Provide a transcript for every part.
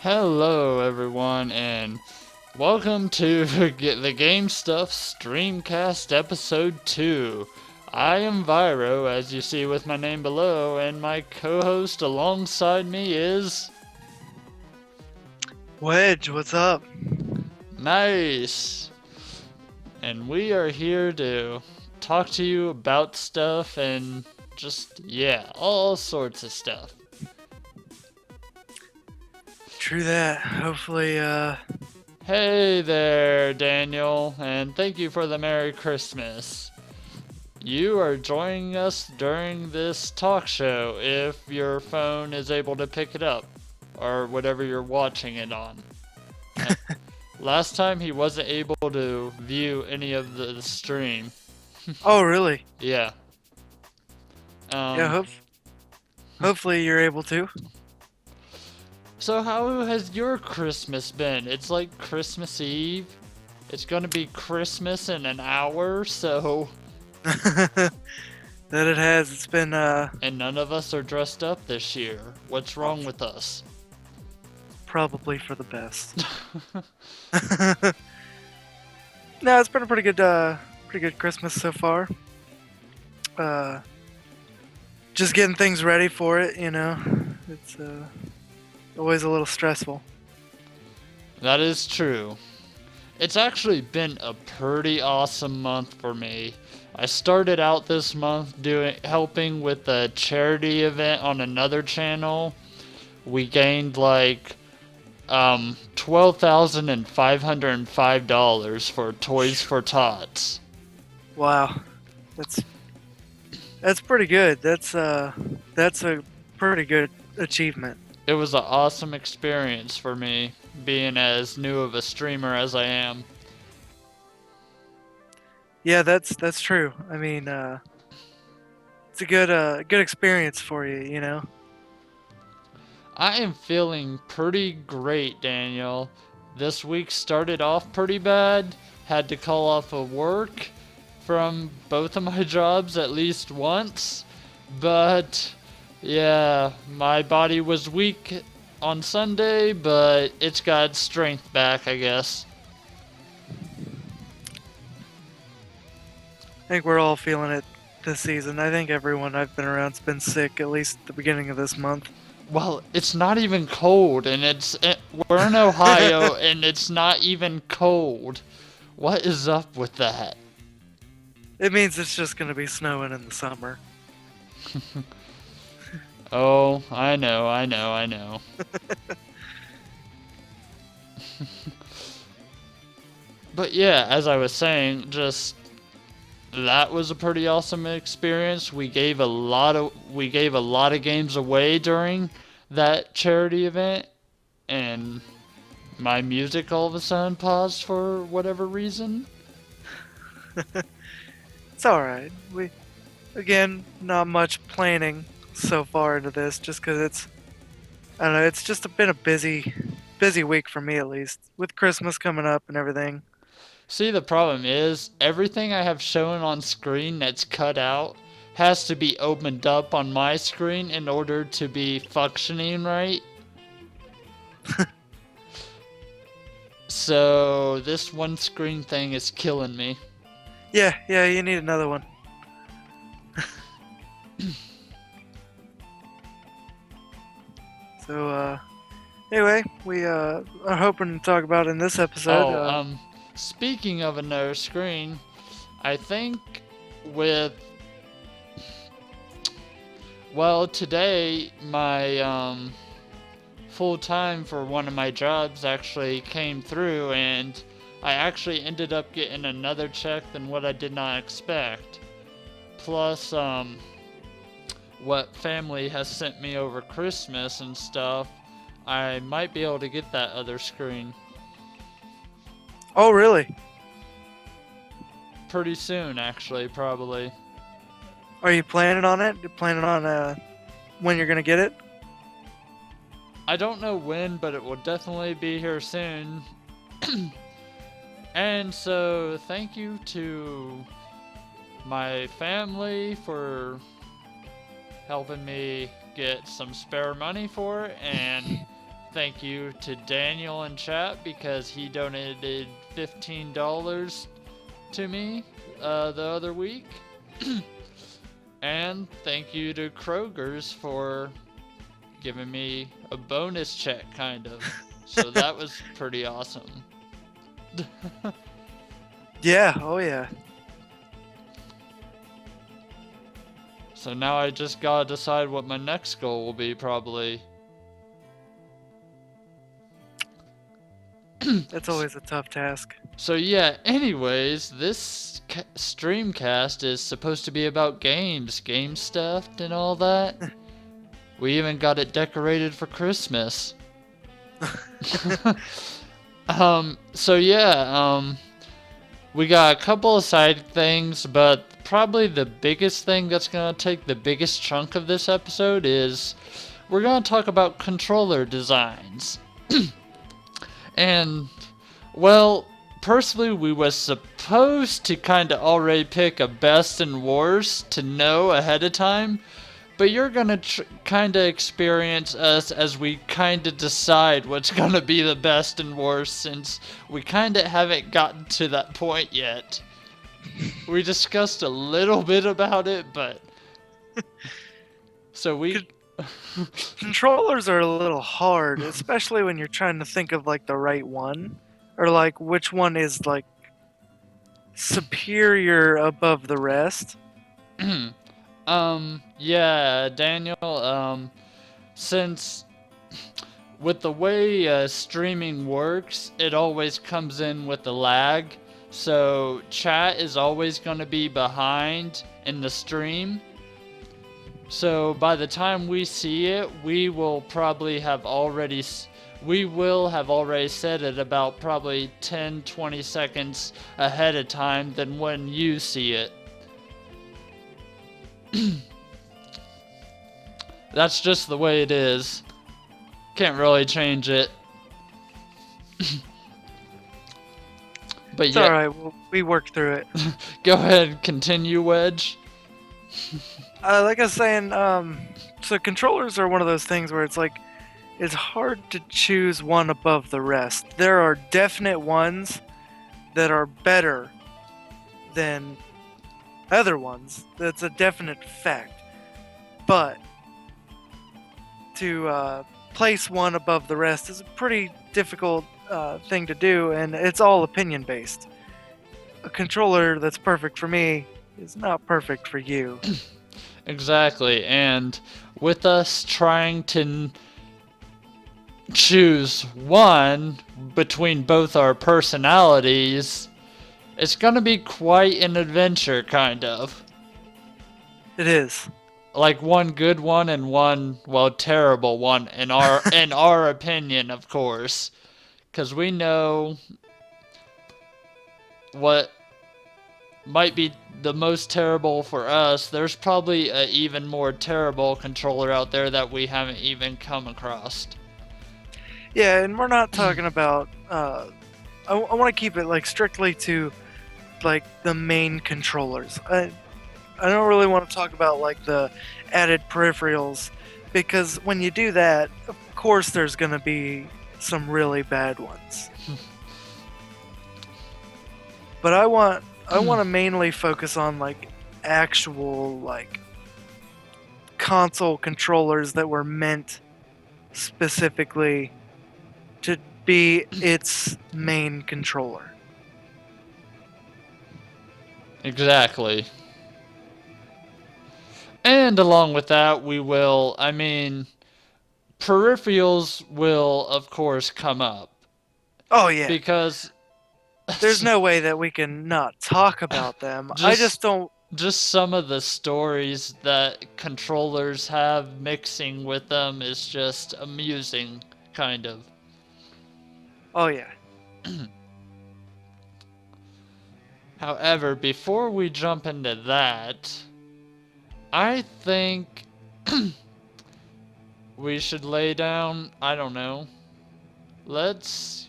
Hello, everyone, and welcome to the Gamestuffed Streamcast Episode 2. I am Viro, as you see with my name below, and my co-host alongside me is... Wedge, what's up? Nice! And we are here to talk to you about stuff and just, yeah, all sorts of stuff. True that. Hopefully, Hey there, Daniel, and thank you for the Merry Christmas. You are joining us during this talk show if your phone is able to pick it up, or whatever you're watching it on. Last time he wasn't able to view any of the stream. oh really? Yeah. Yeah, hopefully you're able to. So how has your Christmas been? It's like Christmas Eve. It's gonna be Christmas in an hour, so... That it has. It's been, And none of us are dressed up this year. What's wrong with us? probably for the best. No, it's been a pretty good Christmas so far. Just getting things ready for it, you know. It's, always a little stressful. That is true. It's actually been a pretty awesome month for me. I started out this month helping with a charity event on another channel. We gained like $12,505 for Toys for Tots. Wow. That's pretty good. That's a pretty good achievement. It was an awesome experience for me, being as new of a streamer as I am. Yeah, that's true. I mean, it's a good experience for you, you know. I am feeling pretty great, Daniel. This week started off pretty bad. Had to call off of work from both of my jobs at least once. But yeah, my body was weak on Sunday, but it's got strength back, I guess. I think we're all feeling it this season. I think everyone I've been around's been sick at least at the beginning of this month. Well, it's not even cold, and we're in Ohio, and it's not even cold. What is up with that? It means it's just gonna be snowing in the summer. Oh, I know. But yeah, as I was saying, just that was a pretty awesome experience. We gave a lot of games away during that charity event, and my music all of a sudden paused for whatever reason. It's all right. Again, not much planning so far into this, just because I don't know. It's just been a busy week for me at least, with Christmas coming up and everything. See, the problem is, everything I have shown on screen that's cut out has to be opened up on my screen in order to be functioning right. So, this one screen thing is killing me. Yeah, you need another one. So, anyway, we are hoping to talk about in this episode. Speaking of another screen, I think today my full time for one of my jobs actually came through, and I actually ended up getting another check than what I did not expect. Plus, what family has sent me over Christmas and stuff, I might be able to get that other screen Oh, really? pretty soon, actually, probably. Are you planning on it? You're planning on when you're gonna get it? I don't know when, but it will definitely be here soon. And so, thank you to my family for helping me get some spare money for it, and thank you to Daniel in chat because he donated $15 to me the other week. And thank you to Kroger's for giving me a bonus check, kind of. So that was pretty awesome. Yeah, oh yeah. So now I just gotta decide what my next goal will be, probably. That's always a tough task. So yeah, anyways, this Streamcast is supposed to be about games, Gamestuffed and all that. We even got it decorated for Christmas. So yeah, we got a couple of side things, but probably the biggest thing that's gonna take the biggest chunk of this episode is we're gonna talk about controller designs. And, well, personally, we was supposed to kind of already pick a best and worst to know ahead of time, but you're gonna kind of experience us as we kind of decide what's gonna be the best and worst, since we kind of haven't gotten to that point yet. We discussed a little bit about it, but so we Controllers are a little hard, especially when you're trying to think of like the right one, or like which one is like superior above the rest. Yeah, Daniel, since with the way streaming works, it always comes in with a lag, so chat is always going to be behind in the stream. So by the time we see it, we will have already set it about probably 10-20 seconds ahead of time than when you see it. That's just the way it is. Can't really change it. But It's yeah, alright, we worked through it. Go ahead, continue, Wedge. Like I was saying, so controllers are one of those things where it's like, it's hard to choose one above the rest. There are definite ones that are better than other ones. That's a definite fact. But to place one above the rest is a pretty difficult thing to do, and it's all opinion based. A controller that's perfect for me is not perfect for you. Exactly, and with us trying to choose one between both our personalities, it's gonna be quite an adventure, kind of. It is. Like one good one and one, well, terrible one in our opinion, of course, because we know what might be the most terrible for us. There's probably an even more terrible controller out there that we haven't even come across. Yeah, and we're not talking about. I want to keep it like strictly to like the main controllers. I don't really want to talk about like the added peripherals, because when you do that, of course there's going to be some really bad ones. But I want to mainly focus on like actual like console controllers that were meant specifically to be its main controller. Exactly. And along with that, peripherals will, of course, come up. Oh yeah. Because there's no way that we can not talk about them. I just don't. Just some of the stories that controllers have mixing with them is just amusing, kind of. Oh yeah. However, before we jump into that, I think we should lay down, I don't know. Let's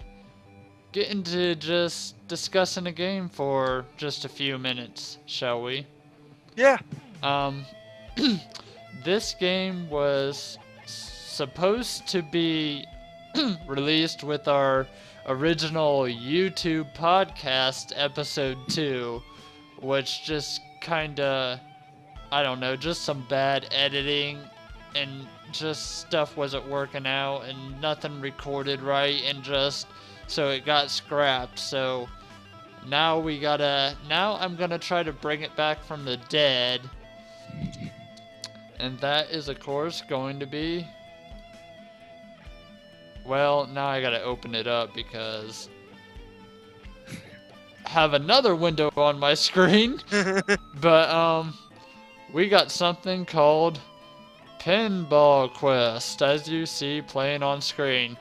get into just discussing a game for just a few minutes, shall we? Yeah. Um, this game was supposed to be released with our original YouTube podcast episode 2, which just kinda, I don't know, just some bad editing and just stuff wasn't working out and nothing recorded right and just so it got scrapped. So now I'm gonna try to bring it back from the dead, and that is of course going to be, well, now I gotta open it up because I have another window on my screen. But we got something called Pinball Quest, as you see playing on screen.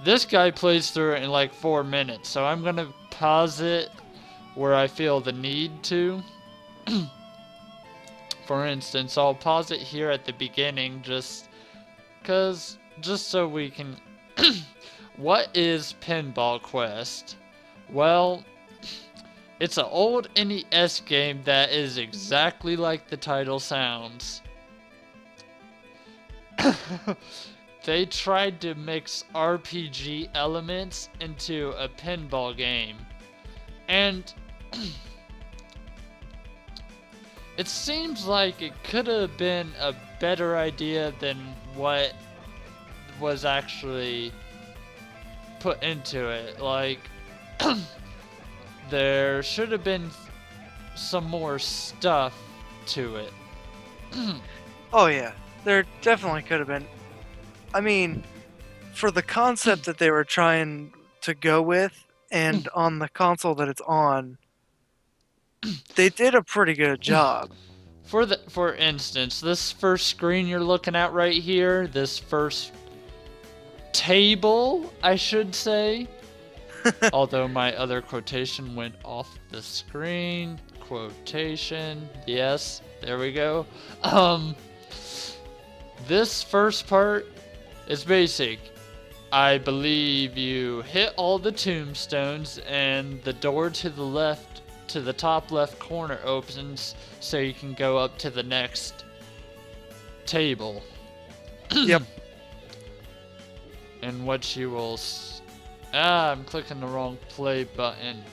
This guy plays through it in like 4 minutes, so I'm gonna pause it where I feel the need to. For instance, I'll pause it here at the beginning just so we can. What is Pinball Quest? Well, it's an old NES game that is exactly like the title sounds. They tried to mix RPG elements into a pinball game. And it seems like it could have been a better idea than what was actually put into it. Like, there should have been some more stuff to it. Oh yeah, there definitely could have been. I mean, for the concept that they were trying to go with, and on the console that it's on, they did a pretty good job. For instance, this first screen you're looking at right here, this first table, I should say. Although my other quotation went off the screen. Quotation. Yes, there we go. This first part is basic. I believe you hit all the tombstones and the door to the left, to the top left corner opens so you can go up to the next table. Yep. And what you will I'm clicking the wrong play button.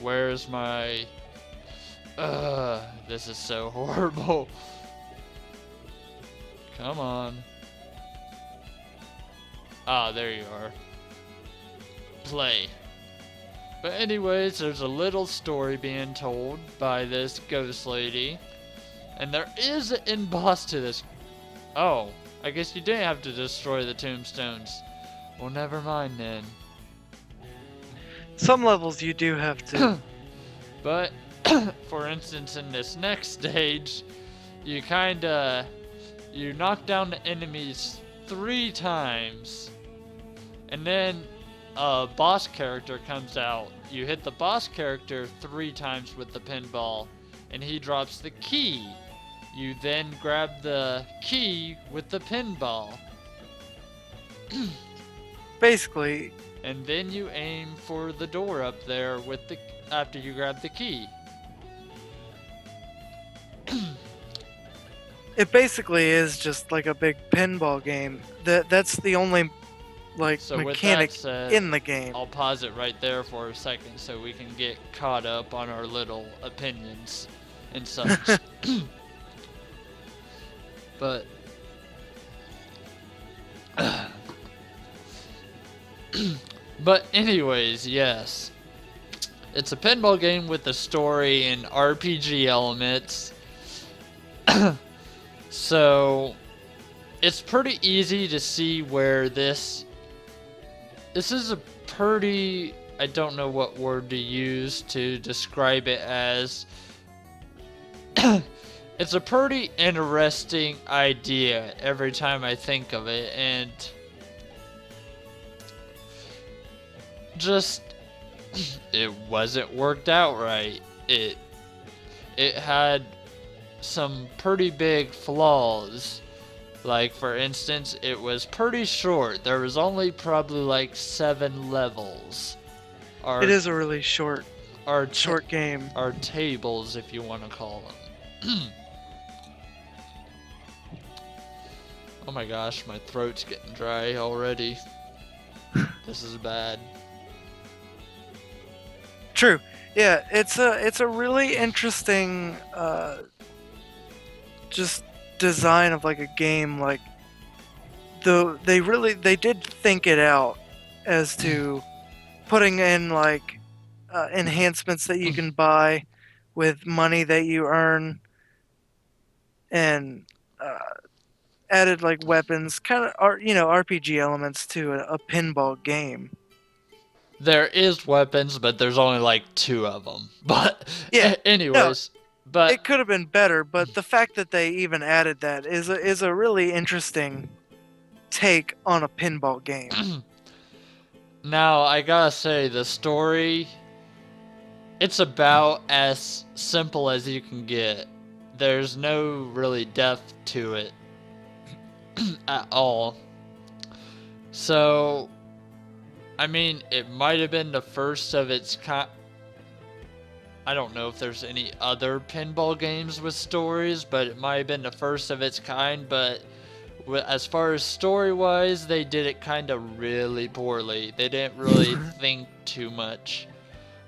Where's my this is so horrible. Come on. Ah, there you are. Play. But anyways, there's a little story being told by this ghost lady. And there is an end boss to this. Oh, I guess you didn't have to destroy the tombstones. Well, never mind then. Some levels you do have to. But, for instance, in this next stage, you knock down the enemies 3 times. And then a boss character comes out. You hit the boss character 3 times with the pinball, and he drops the key. You then grab the key with the pinball. Basically. And then you aim for the door up there with after you grab the key. It basically is just like a big pinball game. That's the only So mechanic with that said, in the game. I'll pause it right there for a second so we can get caught up on our little opinions and such. But anyways, yes. It's a pinball game with a story and RPG elements. So it's pretty easy to see where this is a pretty, I don't know what word to use to describe it as. It's a pretty interesting idea every time I think of it, and just it wasn't worked out right. It had some pretty big flaws. Like, for instance, it was pretty short. There was only probably like 7 levels. It Or, is a really short or, game. or tables, if you want to call them. Oh my gosh, my throat's getting dry already. This is bad. True. Yeah, it's a really interesting just design of like a game. Like they did think it out as to putting in like enhancements that you can buy with money that you earn, and added like weapons, kind of RPG elements to a pinball game. There is weapons, but there's only like 2 of them. But Yeah, no, anyways, but it could have been better, but the fact that they even added that is a really interesting take on a pinball game. now I gotta say the story, it's about as simple as you can get. There's no really depth to it at all. So, I mean, it might have been the first of its kind. I don't know if there's any other pinball games with stories, but it might have been the first of its kind. But as far as story-wise, they did it kind of really poorly. They didn't really think too much.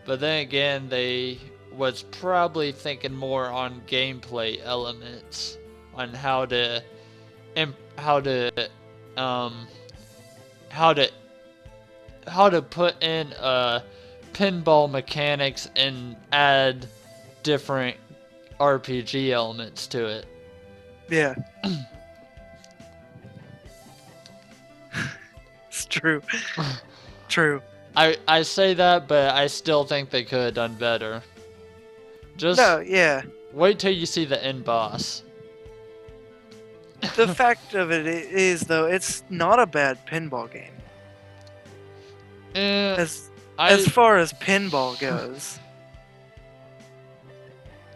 But then again, they was probably thinking more on gameplay elements, on how to um how to put in pinball mechanics and add different RPG elements to it. Yeah. It's true. True. I say that, but I still think they could have done better. Just No, yeah. wait till you see the end boss. The fact of it is, though, it's not a bad pinball game. As far as pinball goes,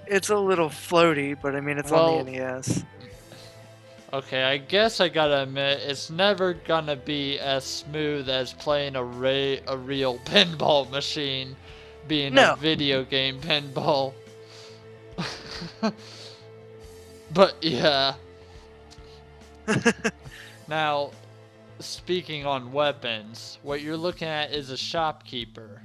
it's a little floaty, but I mean, it's on the NES. Okay, I guess I gotta admit, it's never gonna be as smooth as playing a real pinball machine, being a video game pinball. But yeah. Now, speaking on weapons, what you're looking at is a shopkeeper.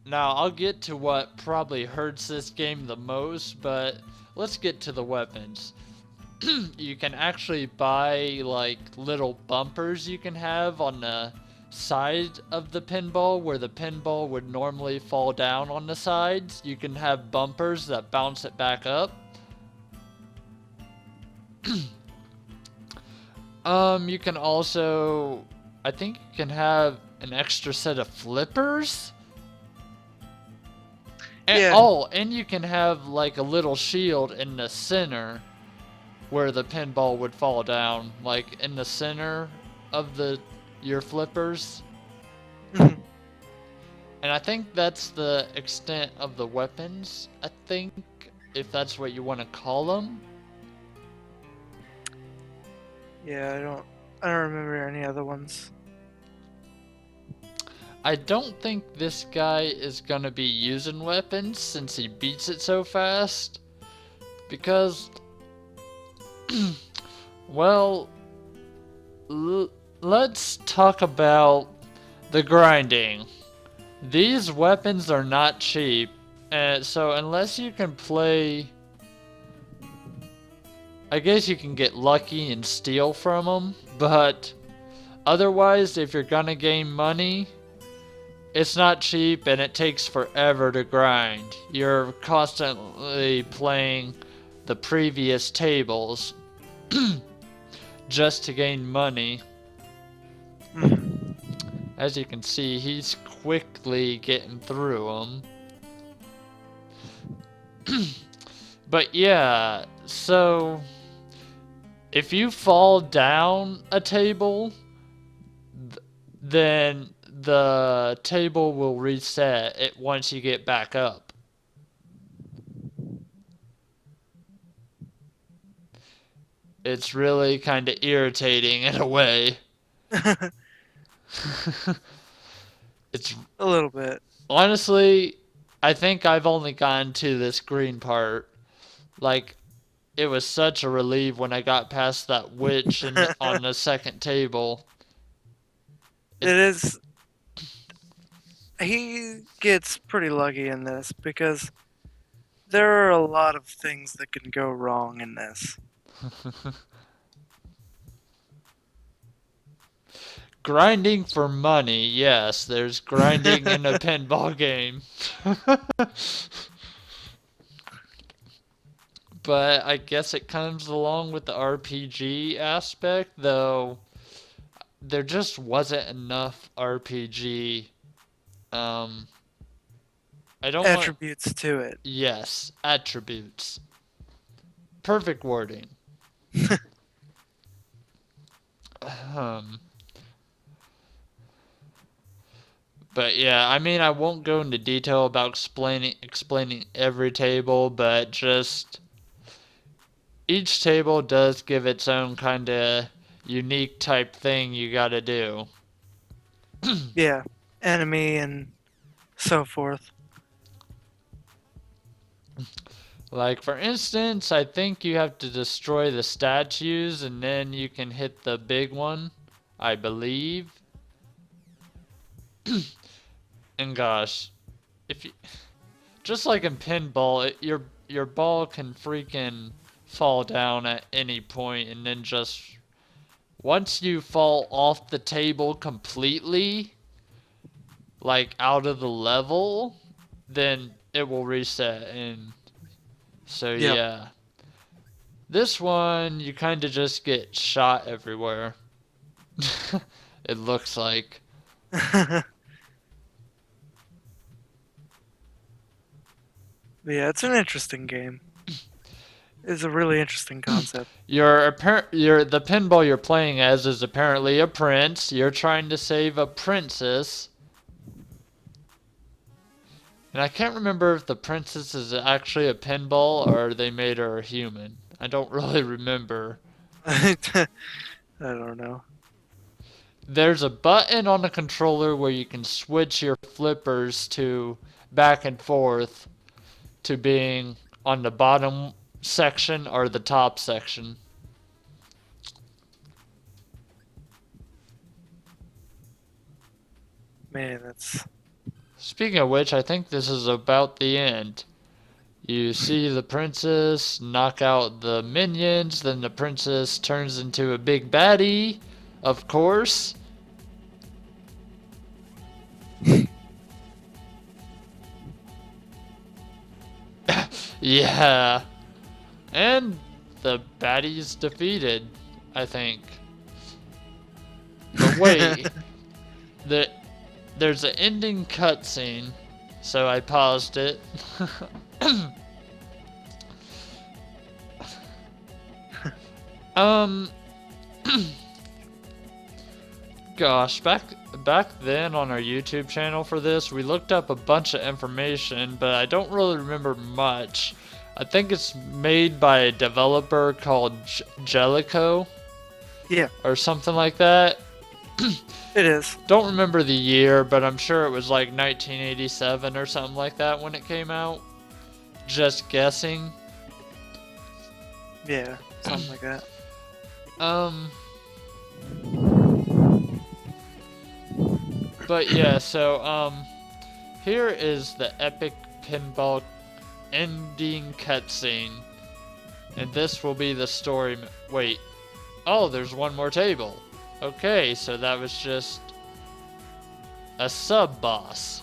Now, I'll get to what probably hurts this game the most, but let's get to the weapons. You can actually buy like little bumpers you can have on the side of the pinball where the pinball would normally fall down on the sides. You can have bumpers that bounce it back up. You can also, I think you can have an extra set of flippers. And, yeah. And you can have like a little shield in the center where the pinball would fall down, like in the center of your flippers. Mhm. And I think that's the extent of the weapons, I think, if that's what you want to call them. Yeah, I don't remember any other ones. I don't think this guy is gonna be using weapons since he beats it so fast. Because, well, let's talk about the grinding. These weapons are not cheap, and so unless you can play, I guess you can get lucky and steal from them, but otherwise, if you're gonna gain money, it's not cheap and it takes forever to grind. You're constantly playing the previous tables just to gain money. As you can see, he's quickly getting through them. But yeah, so if you fall down a table, then the table will reset it once you get back up. It's really kind of irritating in a way. It's A little bit. honestly, I think I've only gotten to this green part. Like, it was such a relief when I got past that witch on the second table. It is. He gets pretty lucky in this because there are a lot of things that can go wrong in this. Grinding for money, yes, there's grinding in a pinball game. But I guess it comes along with the RPG aspect, though there just wasn't enough RPG. Um, I don't want. Attributes to it. Yes, attributes. Perfect wording. Um, but yeah, I mean, I won't go into detail about explaining every table, but just each table does give its own kind of unique type thing you gotta do. Yeah, enemy and so forth. Like, for instance, I think you have to destroy the statues and then you can hit the big one, I believe. And gosh, if you, just like in pinball, your ball can freaking fall down at any point and then just once you fall off the table completely, like out of the level, then it will reset. And so Yep. yeah, this one you kind of just get shot everywhere. It looks like. Yeah, it's an interesting game. It's a really interesting concept. The pinball you're playing as is apparently a prince. You're trying to save a princess. And I can't remember if the princess is actually a pinball or they made her a human. I don't really remember. I don't know. There's a button on the controller where you can switch your flippers to back and forth to being on the bottom section or the top section. Man, that's Speaking of which, I think this is about the end. You see the princess knock out the minions, then the princess turns into a big baddie, of course. Yeah. And the baddie's defeated, I think. But wait, the, there's an ending cutscene, so I paused it. um, gosh, back then on our YouTube channel for this, we looked up a bunch of information, but I don't really remember much. I think it's made by a developer called Jellico. yeah, Or something like that. it is. Don't remember the year, but I'm sure it was like 1987 or something like that when it came out. Just guessing. Yeah, something like that. But yeah, so here is the epic pinball ending cutscene. And this will be the story. Wait. Oh, there's one more table. Okay, so that was just a sub boss.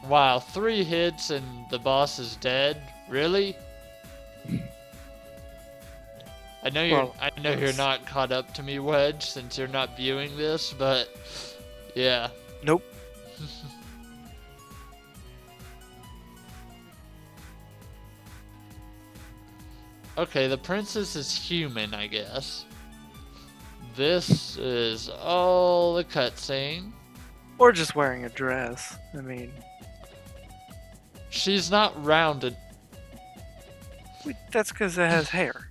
Wow, 3 hits and the boss is dead? Really? I know you're not caught up to me, Wedge, since you're not viewing this, but yeah. Nope. Okay, the princess is human, I guess. This is all the cutscene. Or just wearing a dress. I mean, She's not rounded. That's because it has hair.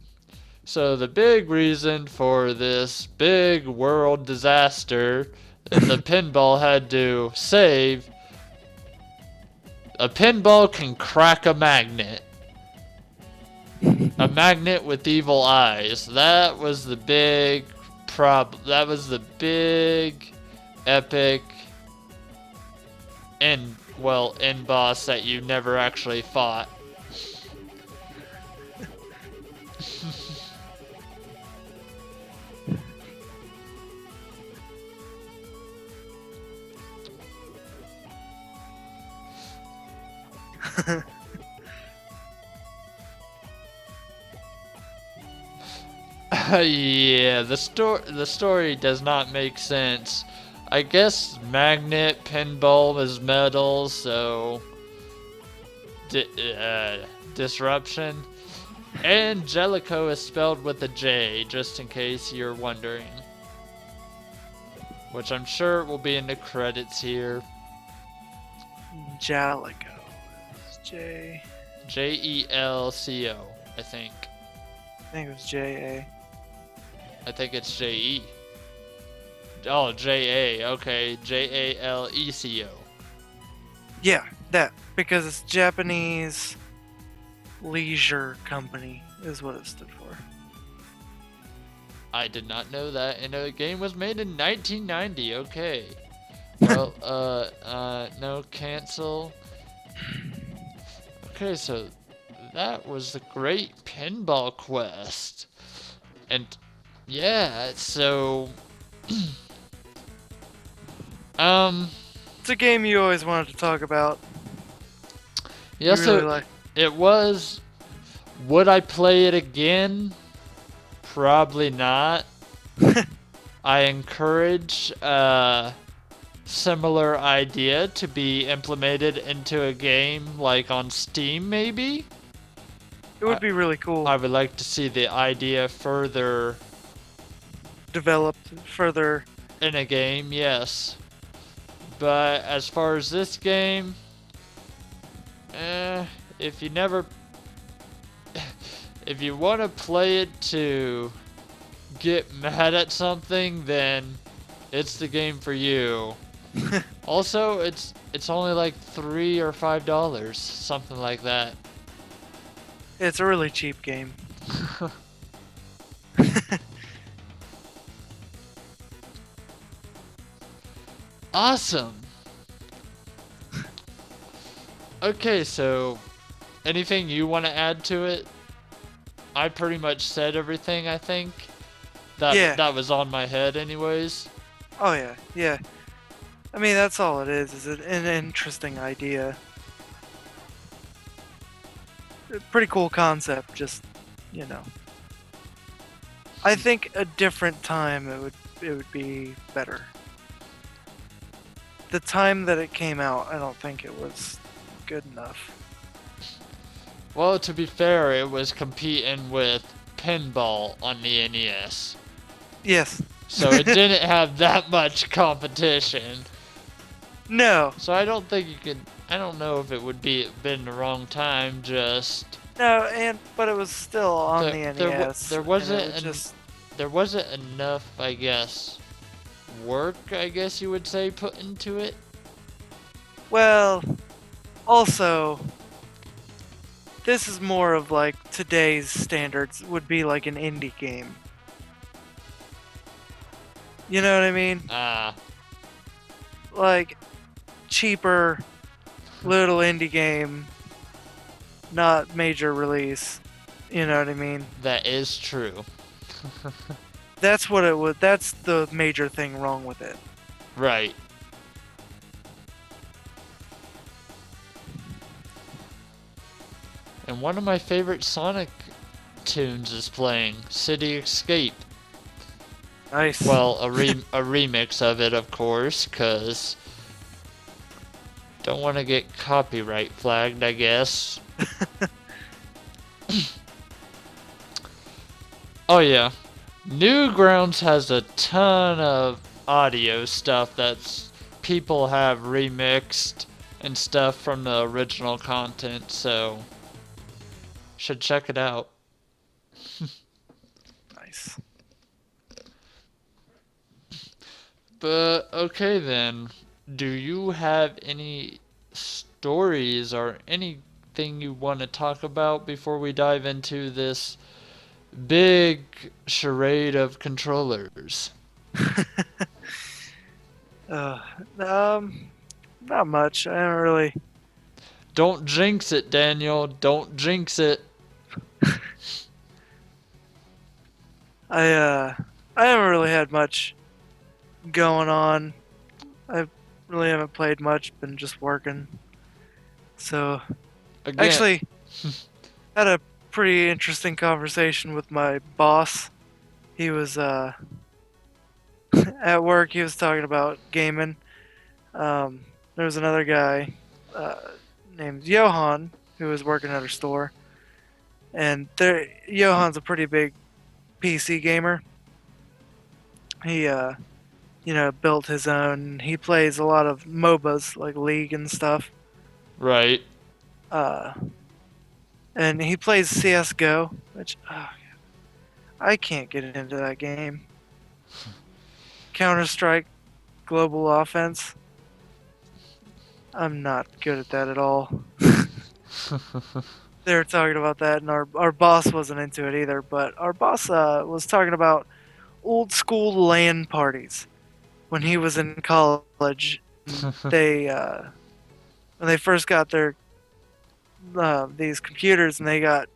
So the big reason for this big world disaster that the pinball had to save, a pinball can crack a magnet. A magnet with evil eyes. That was the big that was the big epic end boss that you never actually fought. Yeah, the story does not make sense. I guess magnet pinball is metal, so disruption. Angelico is spelled with a J, just in case you're wondering. Which I'm sure will be in the credits here. Jalico. J. Jelco, I think. I think it was J-A. I think it's J-E. Oh, J-A, okay. Jaleco. Yeah, that. Because it's Japanese Leisure Company is what it stood for. I did not know that, and the game was made in 1990, okay. Well, no, cancel. Okay, so that was the Great Pinball Quest. And, yeah, so... It's a game you always wanted to talk about. Yeah, so it was... Would I play it again? Probably not. I encourage a similar idea to be implemented into a game like on Steam, maybe? It would be really cool. I would like to see the idea further developed further in a game, yes. But as far as this game, if you never... If you want to play it to get mad at something, then it's the game for you. Also, it's only like $3 or $5, something like that. It's a really cheap game. Awesome. Okay, so anything you want to add to it? I pretty much said everything, I think. That was on my head anyways. Oh yeah. I mean, that's all it is an interesting idea. A pretty cool concept, just, you know. I think a different time it would be better. The time that it came out, I don't think it was good enough. Well, to be fair, it was competing with pinball on the NES. Yes. So it didn't have that much competition. No. So I don't think you could... I don't know if it would been the wrong time, just... No, but it was still on the NES. There wasn't enough, I guess, work, I guess you would say, put into it. Well, also... This is more of like today's standards would be like an indie game. You know what I mean? Like cheaper little indie game, not major release. You know what I mean? That is true. That's what it would. That's the major thing wrong with it. Right. And one of my favorite Sonic tunes is playing, City Escape. Nice. Well, a remix of it, of course, because don't want to get copyright flagged, I guess. Oh yeah, Newgrounds has a ton of audio stuff that's people have remixed and stuff from the original content, so Should check it out. Nice. But okay then. Do you have any stories or anything you want to talk about before we dive into this big charade of controllers? uh, um, not much. I don't really. Don't jinx it, Daniel. Don't jinx it. I haven't really had much going on. I really haven't played much. Been just working. So Again, actually, had a pretty interesting conversation with my boss. He was at work. He was talking about gaming. There was another guy uh, named Johan who was working at our store, and Johan's a pretty big PC gamer. He built his own. He plays a lot of MOBAs like League and stuff. right. Uh, and he plays CS:GO, which I can't get into that game. Counter Strike, Global Offense. I'm not good at that at all. They were talking about that, and our boss wasn't into it either. But our boss was talking about old school LAN parties when he was in college. They when they first got their these computers, and they got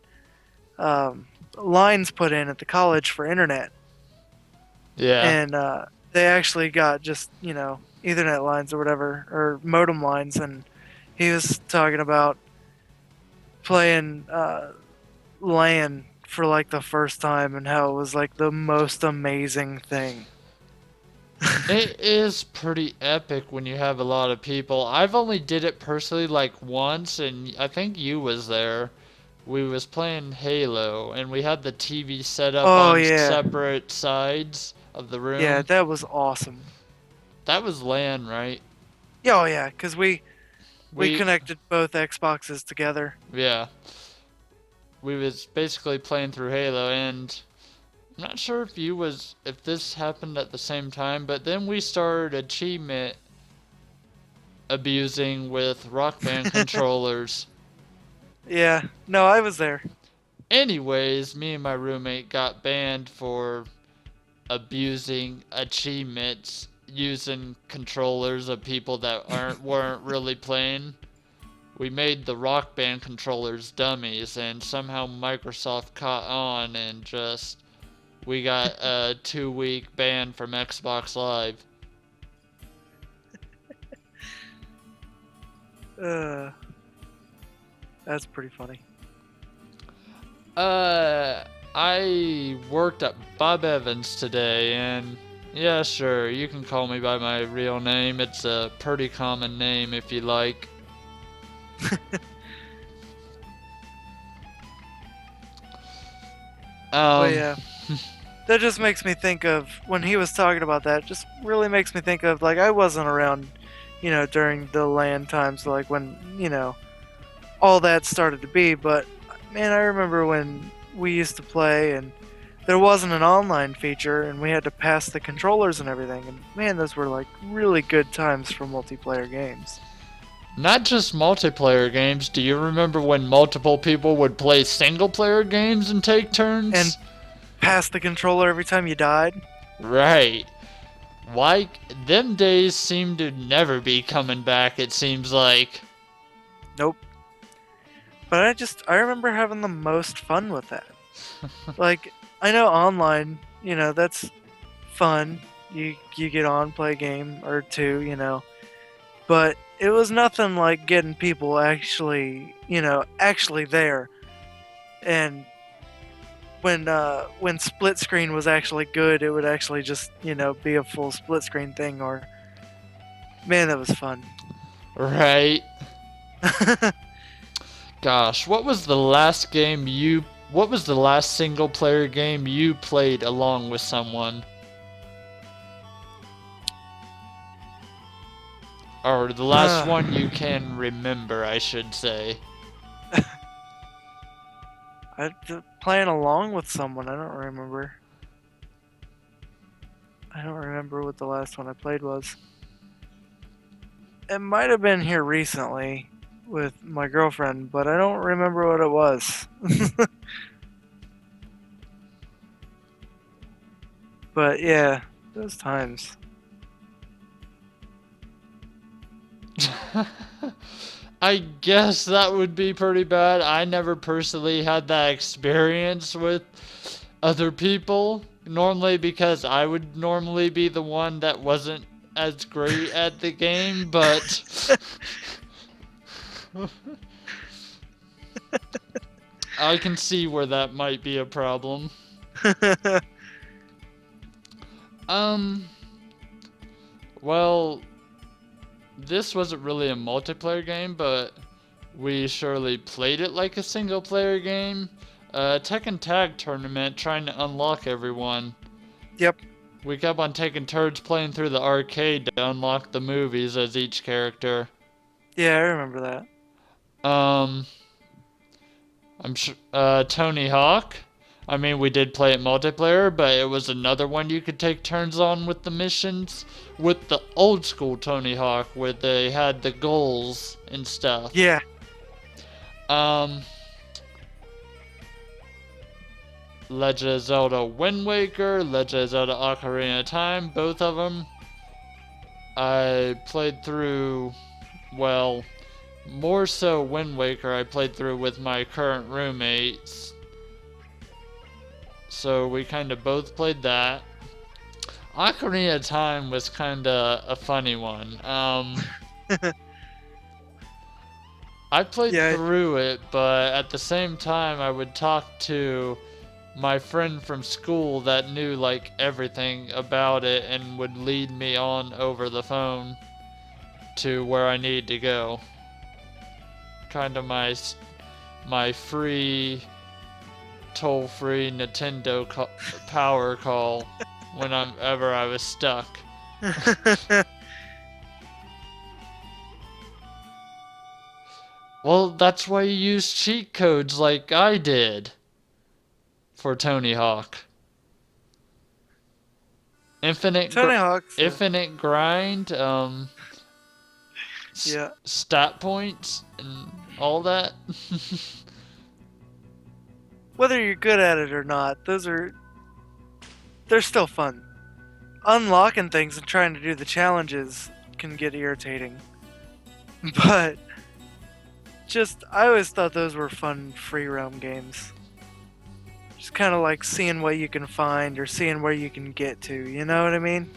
lines put in at the college for internet, Yeah. and they actually got just Ethernet lines or whatever, or modem lines, and he was talking about playing LAN for like the first time and how it was like the most amazing thing. It is pretty epic when you have a lot of people. I've only did it personally like once, and I think you was there. We was playing Halo, and we had the TV set up Oh on yeah, separate sides of the yeah, room. that was awesome. That was LAN, right? Yeah, oh yeah, because we We, connected both Xboxes together. yeah, we was basically playing through Halo, and I'm not sure if this happened at the same time, but then we started achievement abusing with Rock Band controllers. Yeah, no, I was there. Anyways, me and my roommate got banned for abusing achievements using controllers of people that weren't really playing. We made the Rock Band controllers dummies, and somehow Microsoft caught on, and just we got a 2-week ban from Xbox Live. Uh, that's pretty funny. I worked at Bob Evans today, and yeah, sure, you can call me by my real name. It's a pretty common name if you like. But Um, yeah, that just makes me think of when he was talking about that. Just really makes me think of like I wasn't around, during the LAN times, like when all that started to be. But man, I remember when we used to play and there wasn't an online feature and we had to pass the controllers and everything. And man, those were like really good times for multiplayer games. not just multiplayer games. Do you remember when multiple people would play single player games and take turns? And pass the controller every time you died. Right. Why? Them days seem to never be coming back, it seems like. Nope. But I remember having the most fun with that. Like, I know online, that's fun. You get on, play a game or two. But it was nothing like getting people actually there. And when split screen was actually good, it would actually just, be a full split screen thing, or man, that was fun. Right. Gosh, what was the last single player game you played along with someone? Or the last one you can remember, I should say. Playing along with someone. I don't remember. I don't remember what the last one I played was. It might have been here recently with my girlfriend, but I don't remember what it was. But yeah, those times. I guess that would be pretty bad. I never personally had that experience with other people. Normally, because I would normally be the one that wasn't as great at the game, but I can see where that might be a problem. Well, this wasn't really a multiplayer game, but we surely played it like a single player game. Tekken Tag Tournament trying to unlock everyone. Yep. We kept on taking turns playing through the arcade to unlock the movies as each character. Yeah, I remember that. I'm sure, Tony Hawk. I mean, we did play it multiplayer, but it was another one you could take turns on with the missions. With the old school Tony Hawk, where they had the goals and stuff. Yeah. Legend of Zelda Wind Waker, Legend of Zelda Ocarina of Time, both of them. I played through, well, more so Wind Waker I played through with my current roommates. So we kind of both played that. Ocarina of Time was kind of a funny one. I played through it, but at the same time I would talk to my friend from school that knew like everything about it and would lead me on over the phone to where I need to go. Kind of my free toll-free Nintendo power call whenever I was stuck. Well, that's why you use cheat codes like I did for Tony Hawk. Infinite grind, yeah. Stat points and all that. Whether you're good at it or not, they're still fun. Unlocking things and trying to do the challenges can get irritating. But I always thought those were fun free roam games. Just kind of like seeing what you can find or seeing where you can get to, you know what I mean?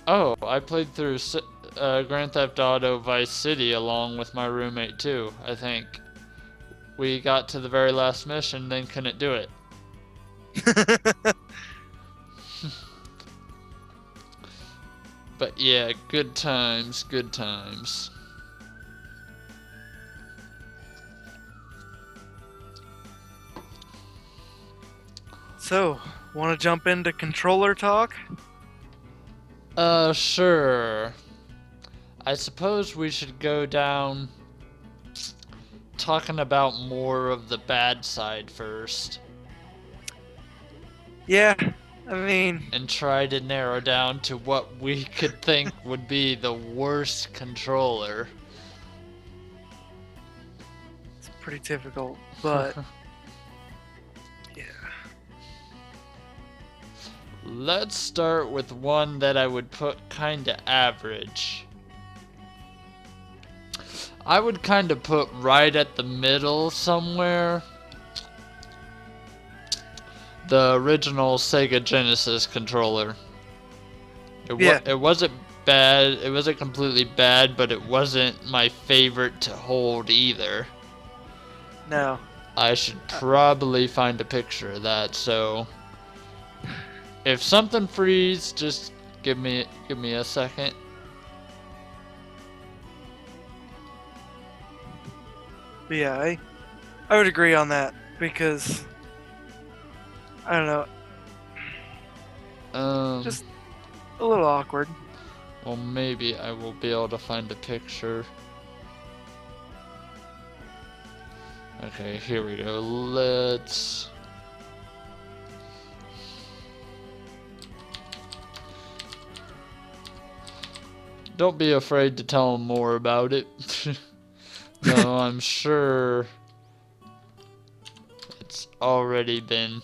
Oh, I played through Grand Theft Auto Vice City along with my roommate too, I think. We got to the very last mission, then couldn't do it. But yeah, good times, good times. So, want to jump into controller talk? Sure. I suppose we should go down talking about more of the bad side first. Yeah, I mean... And try to narrow down to what we could think would be the worst controller. It's pretty difficult, but... yeah. Let's start with one that I would put kinda average. I would kinda put right at the middle somewhere. The original Sega Genesis controller. It wasn't bad, it wasn't completely bad, but it wasn't my favorite to hold either. No. I should probably find a picture of that, so... If something frees, just give me a second. But yeah, I would agree on that because I don't know. Just a little awkward. Well, maybe I will be able to find a picture. Okay, here we go. Let's... Don't be afraid to tell them more about it. No, I'm sure it's already been...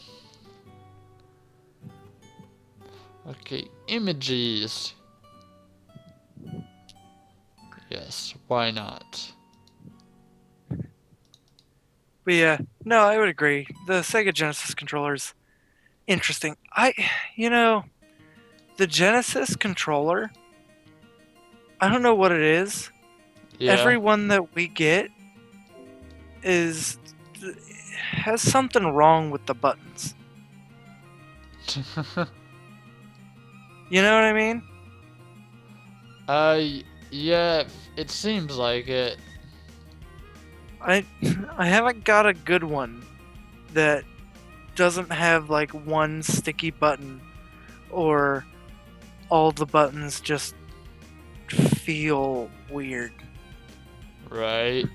Okay, images. Yes, why not? But yeah, no, I would agree. The Sega Genesis controller's interesting. The Genesis controller, I don't know what it is. Yeah. Every one that we get has something wrong with the buttons. You know what I mean? Yeah, it seems like it. I haven't got a good one that doesn't have like one sticky button or all the buttons just feel weird. Right.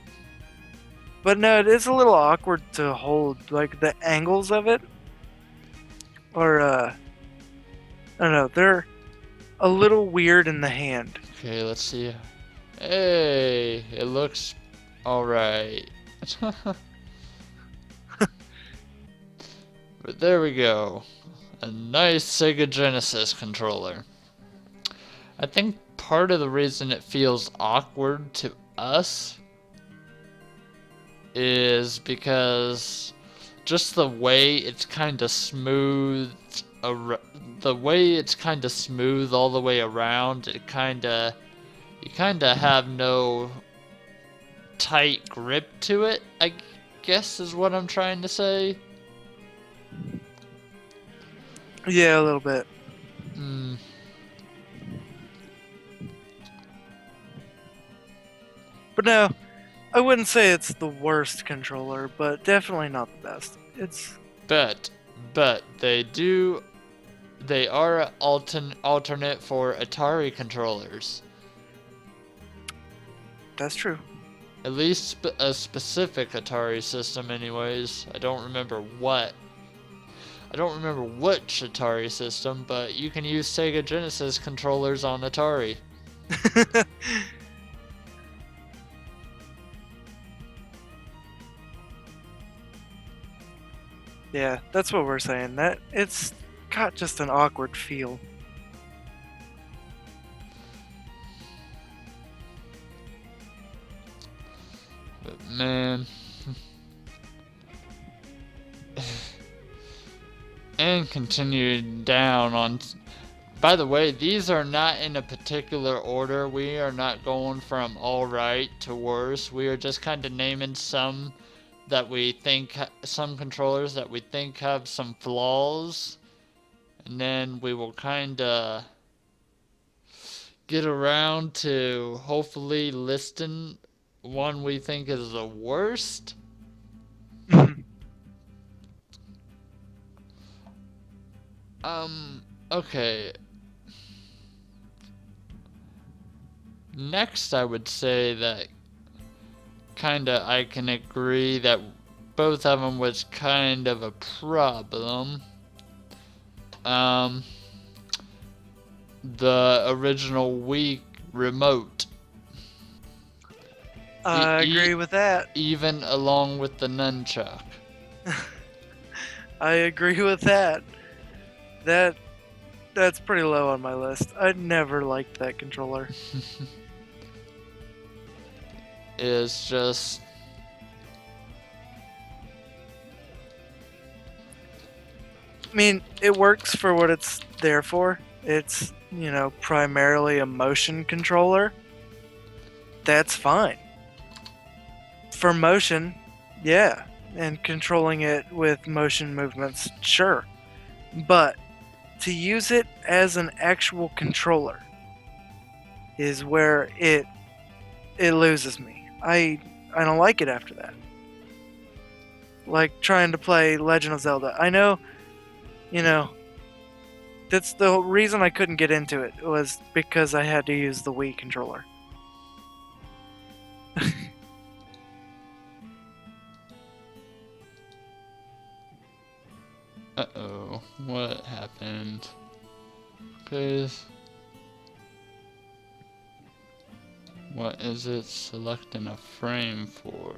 But no, it is a little awkward to hold. Like the angles of it are I don't know, they're a little weird in the hand. Okay, let's see. Hey, it looks alright. But there we go. A nice Sega Genesis controller. I think part of the reason it feels awkward to us is because just the way it's kind of smooth, the way it's kind of smooth all the way around, you kind of have no tight grip to it, I guess is what I'm trying to say. Yeah, a little bit. But no, I wouldn't say it's the worst controller, but definitely not the best. But they are alternate for Atari controllers. That's true. At least a specific Atari system anyways. I don't remember which Atari system, but you can use Sega Genesis controllers on Atari. Yeah, that's what we're saying. That it's got just an awkward feel. But man. And continuing down on... By the way, these are not in a particular order. We are not going from alright to worse. We are just kind of naming some that we think... Some controllers that we think have some flaws. And then we will kind of get around to hopefully listing one we think is the worst. Okay. Next, I would say that kinda I can agree that both of them was kind of a problem. The original Wii remote. I agree with that. Even along with the nunchuck. I agree with that. That's pretty low on my list. I never liked that controller. It's just... I mean, it works for what it's there for. It's, primarily a motion controller. That's fine. For motion, yeah. And controlling it with motion movements, sure. But to use it as an actual controller is where it loses me. I don't like it after that. Like trying to play Legend of Zelda. I know, that's the reason I couldn't get into it was because I had to use the Wii controller. Okay. What is it selecting a frame for?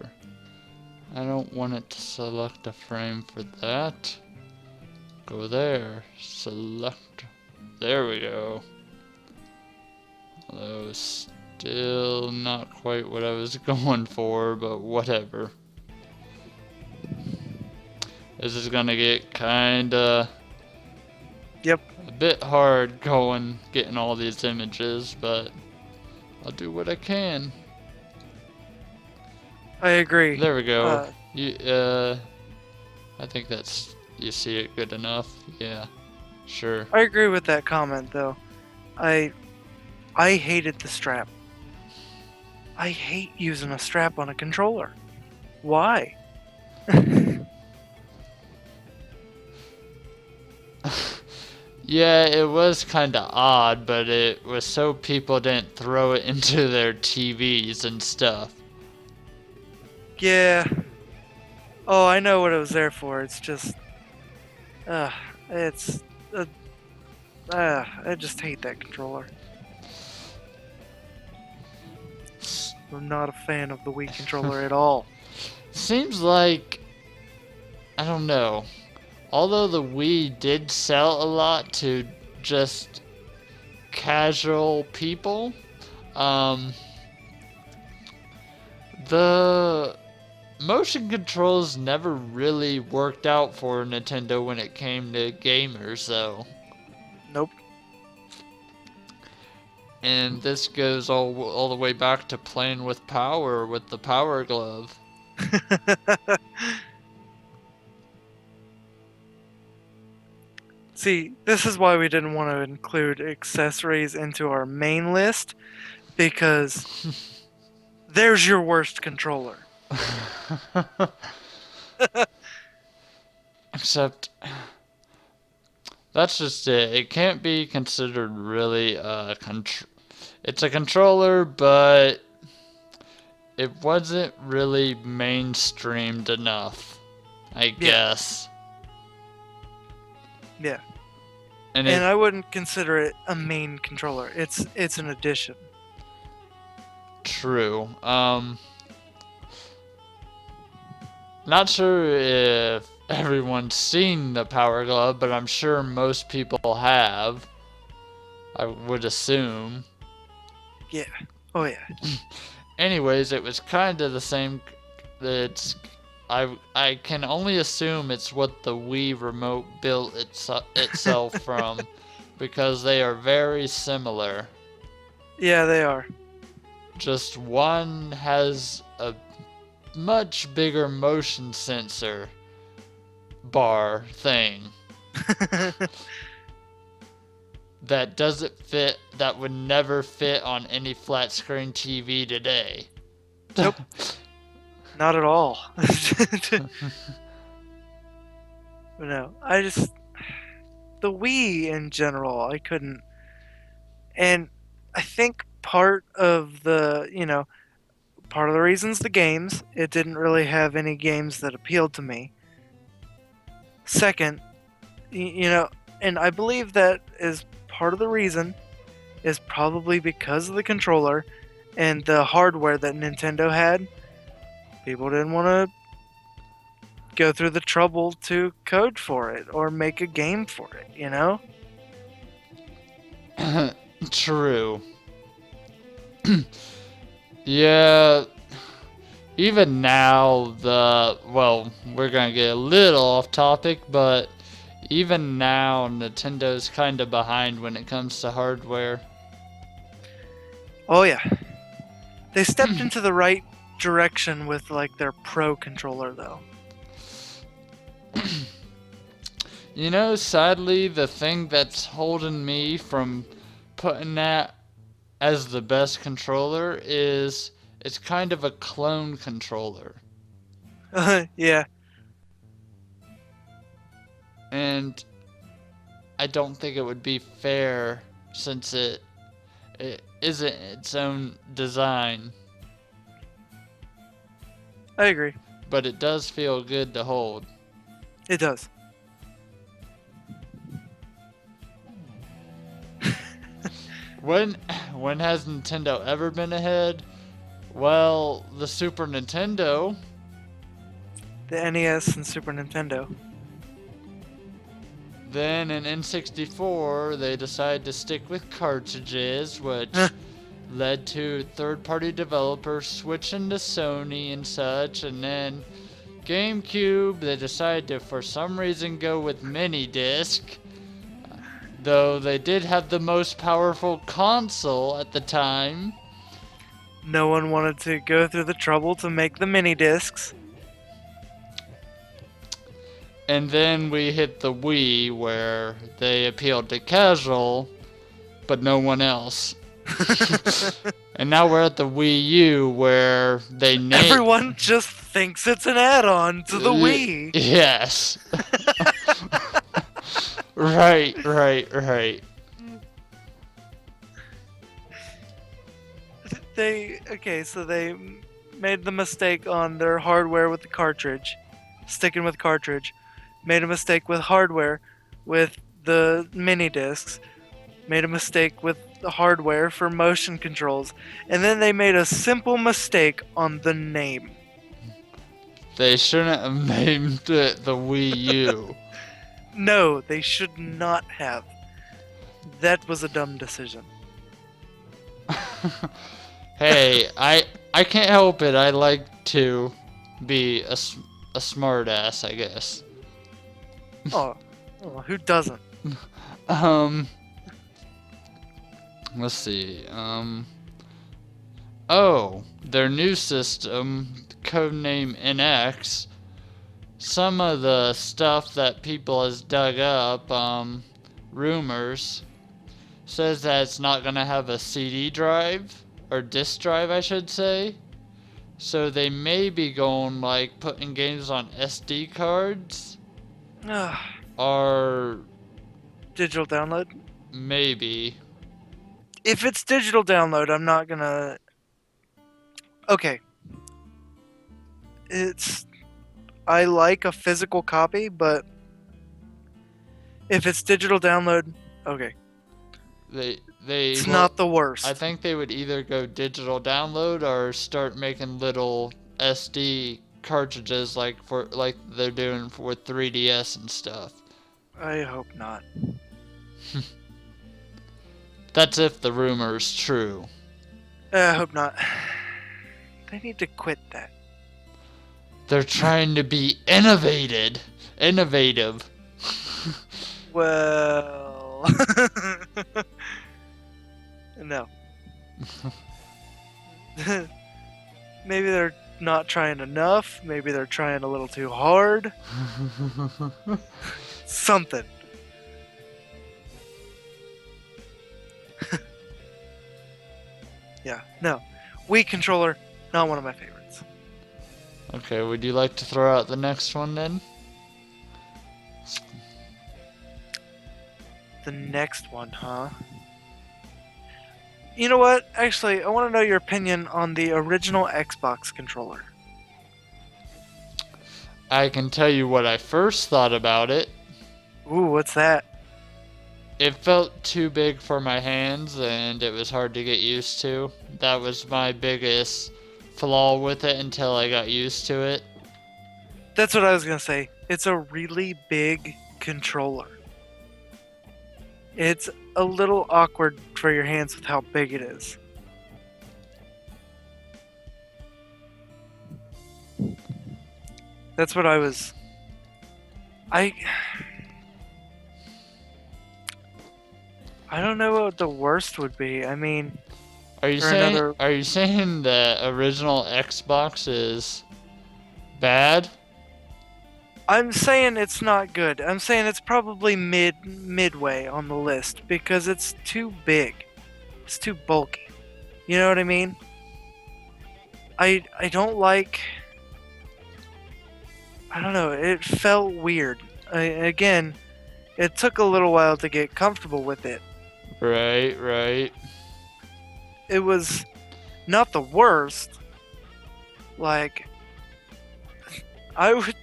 I don't want it to select a frame for that. Go there. Select. There we go. Although still not quite what I was going for, but whatever. This is gonna get kinda Yep. a bit hard getting all these images, but I'll do what I can. I agree. There we go. I think you see it good enough. Yeah, sure. I agree with that comment though. I hated the strap. I hate using a strap on a controller. Why? Yeah, it was kinda odd, but it was so people didn't throw it into their TVs and stuff. Yeah. Oh, I know what it was there for. It's just, it's, I just hate that controller. I'm not a fan of the Wii controller at all. Seems like, I don't know. Although the Wii did sell a lot to just casual people, the motion controls never really worked out for Nintendo when it came to gamers, though. Nope. And this goes all the way back to playing with power with the Power Glove. See, this is why we didn't want to include accessories into our main list, because there's your worst controller. Except, that's just it. It can't be considered really it's a controller, but it wasn't really mainstreamed enough, I guess. Yeah. And I wouldn't consider it a main controller. It's an addition. True. Not sure if everyone's seen the Power Glove, but I'm sure most people have. I would assume. Yeah. Oh yeah. Anyways, it was kind of the same. I can only assume it's what the Wii remote built itself from, because they are very similar. Yeah, they are. Just one has a much bigger motion sensor bar thing that would never fit on any flat screen TV today. Nope. Not at all. No, the Wii in general, I couldn't. And I think part of the reason's the games. It didn't really have any games that appealed to me. Second, and I believe that is part of the reason is probably because of the controller and the hardware that Nintendo had. People didn't want to go through the trouble to code for it or make a game for it, True. Yeah, even now, we're gonna get a little off topic, but even now, Nintendo's kind of behind when it comes to hardware. Oh yeah. They stepped into the right direction with their Pro controller though. Sadly, the thing that's holding me from putting that as the best controller is it's kind of a clone controller. Yeah. And I don't think it would be fair since it isn't its own design. I agree. But it does feel good to hold. It does. When when has Nintendo ever been ahead? Well, the Super Nintendo. The NES and Super Nintendo. Then in N64, they decided to stick with cartridges, which led to third-party developers switching to Sony and such. And then GameCube, they decided to, for some reason, go with mini disc. Though they did have the most powerful console at the time. No one wanted to go through the trouble to make the mini discs. And then we hit the Wii, where they appealed to casual, but no one else. And now we're at the Wii U, where they Everyone just thinks it's an add-on to the Wii. Yes. Right. So they made the mistake on their hardware with the cartridge, sticking with cartridge. Made a mistake with hardware with the mini discs. Made a mistake with the hardware for motion controls. And then they made a simple mistake on the name. They shouldn't have named it the Wii U. No, they should not have. That was a dumb decision. Hey, I can't help it. I like to be a smart ass, I guess. Oh, who doesn't? Let's see. Oh, their new system, codename NX. Some of the stuff that people has dug up, rumors, says that it's not gonna have a CD drive, or disk drive, I should say. So they may be going like putting games on SD cards, or digital download. Maybe. If it's digital download, I'm not gonna. Okay. I like a physical copy, but if it's digital download, okay. It's not the worst. I think they would either go digital download or start making little SD cartridges like they're doing with 3DS and stuff. I hope not. That's if the rumor is true. I hope not. They need to quit that. They're trying to be innovative. Well, no. Maybe they're not trying enough. Maybe they're trying a little too hard. Something. Yeah, no. Wii controller, not one of my favorites. Okay, would you like to throw out the next one then? The next one, huh? You know what? Actually, I want to know your opinion on the original Xbox controller. I can tell you what I first thought about it. Ooh, what's that? It felt too big for my hands and it was hard to get used to. That was my biggest flaw with it until I got used to it. That's what I was going to say. It's a really big controller. It's a little awkward for your hands with how big it is. That's what I was... I don't know what the worst would be. I mean... Are you saying the original Xbox is bad? I'm saying it's not good. I'm saying it's probably midway on the list because it's too big. It's too bulky. You know what I mean? I don't like... I don't know. It felt weird. Again, it took a little while to get comfortable with it. Right. It was not the worst. Like, I would,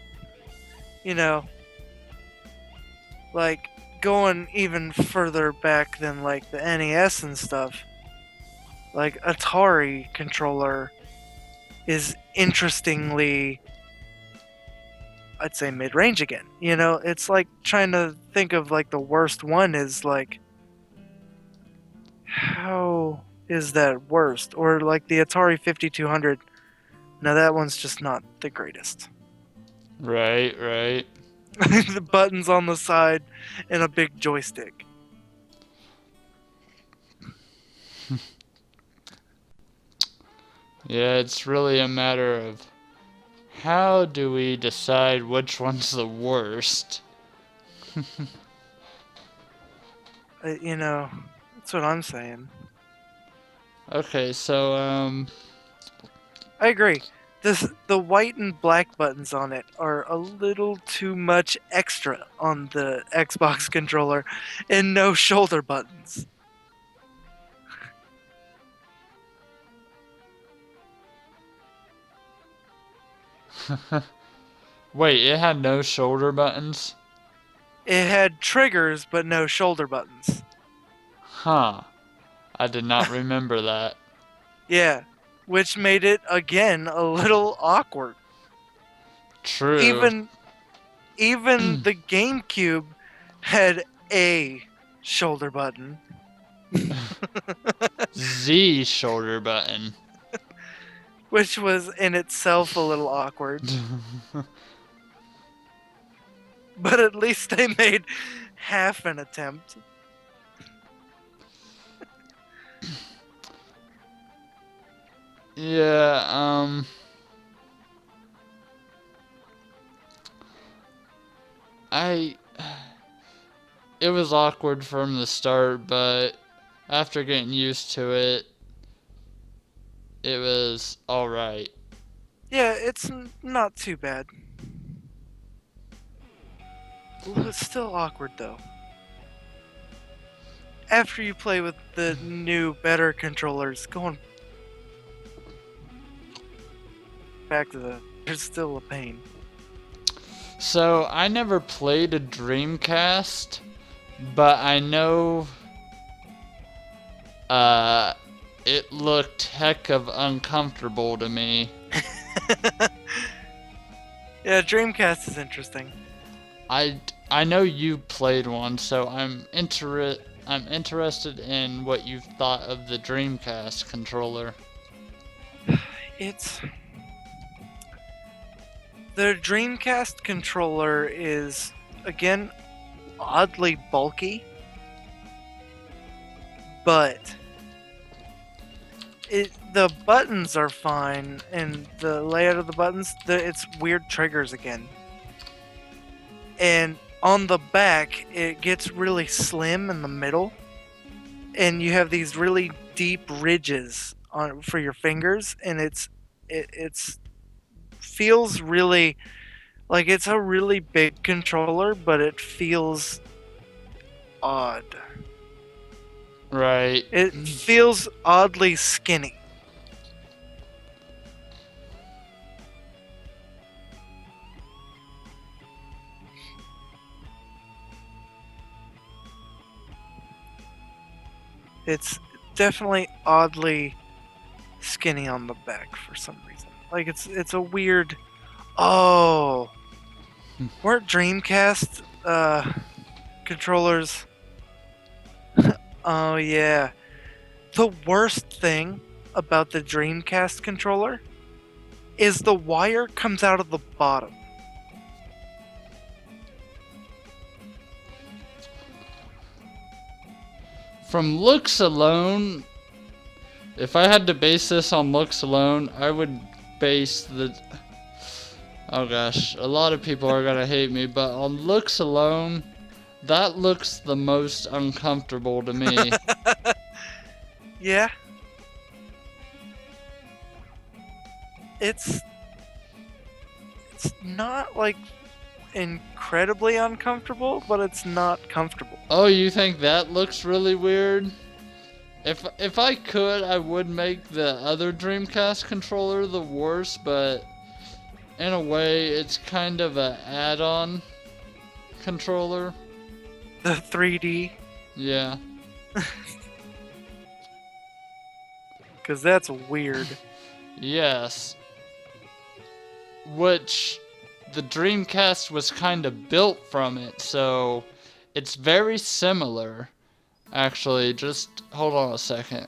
like, going even further back than like the NES and stuff, like Atari controller is interestingly, I'd say, mid-range again. You know, it's like trying to think of like the worst one is like, how is that worst? Or like the Atari 5200. Now that one's just not the greatest. Right, right. The buttons on the side and a big joystick. Yeah, it's really a matter of how do we decide which one's the worst? You know, that's what I'm saying. Okay, so, I agree. The white and black buttons on it are a little too much extra on the Xbox controller, and no shoulder buttons. wait, it had no shoulder buttons? It had triggers, but no shoulder buttons. Huh. I did not remember that. Yeah, which made it again a little awkward. True. Even the GameCube had a shoulder button. Z shoulder button. Which was in itself a little awkward. But at least they made half an attempt. Yeah, it was awkward from the start, but after getting used to it, it was alright. Yeah, it's not too bad. It's still awkward though. After you play with the new, better controllers, going back to there's still a pain. So, I never played a Dreamcast, but I know it looked heck of uncomfortable to me. Yeah, Dreamcast is interesting. I know you played one, so I'm interested in what you've thought of the Dreamcast controller. The Dreamcast controller is, again, oddly bulky, but the buttons are fine, and the layout of the buttons, it's weird triggers again. And on the back, it gets really slim in the middle, and you have these really deep ridges for your fingers, and it's feels really like it's a really big controller, but it feels odd. Right. It feels oddly skinny. It's definitely oddly skinny on the back for some reason. Like it's a weird. Oh, weren't Dreamcast controllers? Oh yeah. The worst thing about the Dreamcast controller is the wire comes out of the bottom. From looks alone, if I had to base this on looks alone, I would base the... Oh gosh, a lot of people are gonna hate me, but on looks alone, that looks the most uncomfortable to me. Yeah. It's not like incredibly uncomfortable, but it's not comfortable. Oh, you think that looks really weird? If I could, I would make the other Dreamcast controller the worst, but in a way, it's kind of a add-on controller. The 3D, Yeah. because that's weird. Yes. Which the Dreamcast was kind of built from it, so it's very similar. Actually, just hold on a second.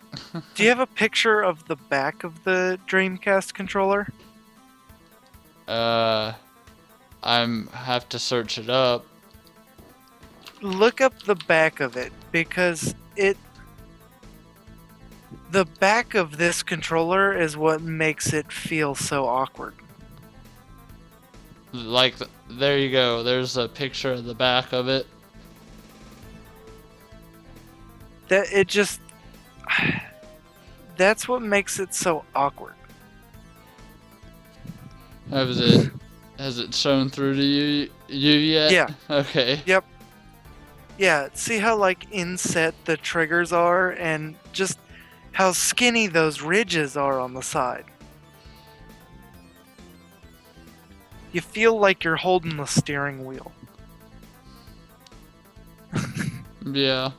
Do you have a picture of the back of the Dreamcast controller? I'm have to search it up. Look up the back of it, because the back of this controller is what makes it feel so awkward. Like, there you go. There's a picture of the back of it. That it just that's what makes it so awkward. Has it shown through to you yet? Yeah. Okay. Yep. Yeah, see how like inset the triggers are and just how skinny those ridges are on the side. You feel like you're holding the steering wheel. Yeah.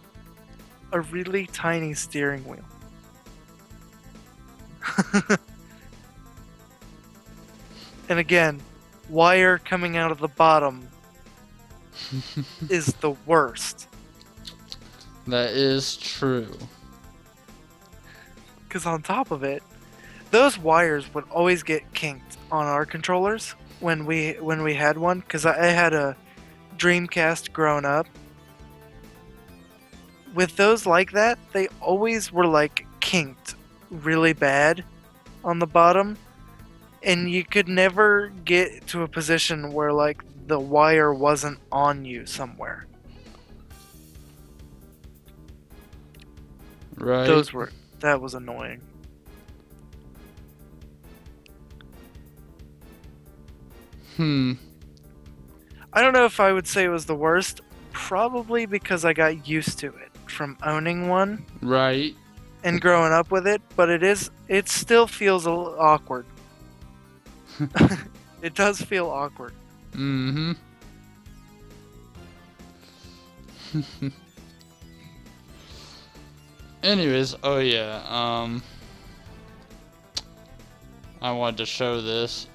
A really tiny steering wheel. And again, wire coming out of the bottom is the worst. That is true. Because on top of it, those wires would always get kinked on our controllers when we had one. Because I had a Dreamcast growing up. With those like that, they always were like kinked really bad on the bottom, and you could never get to a position where like the wire wasn't on you somewhere. Right. That was annoying. I don't know if I would say it was the worst, probably because I got used to it from owning one. Right. And growing up with it, but it still feels a little awkward. It does feel awkward. Mm-hmm. Anyways, oh yeah, I wanted to show this.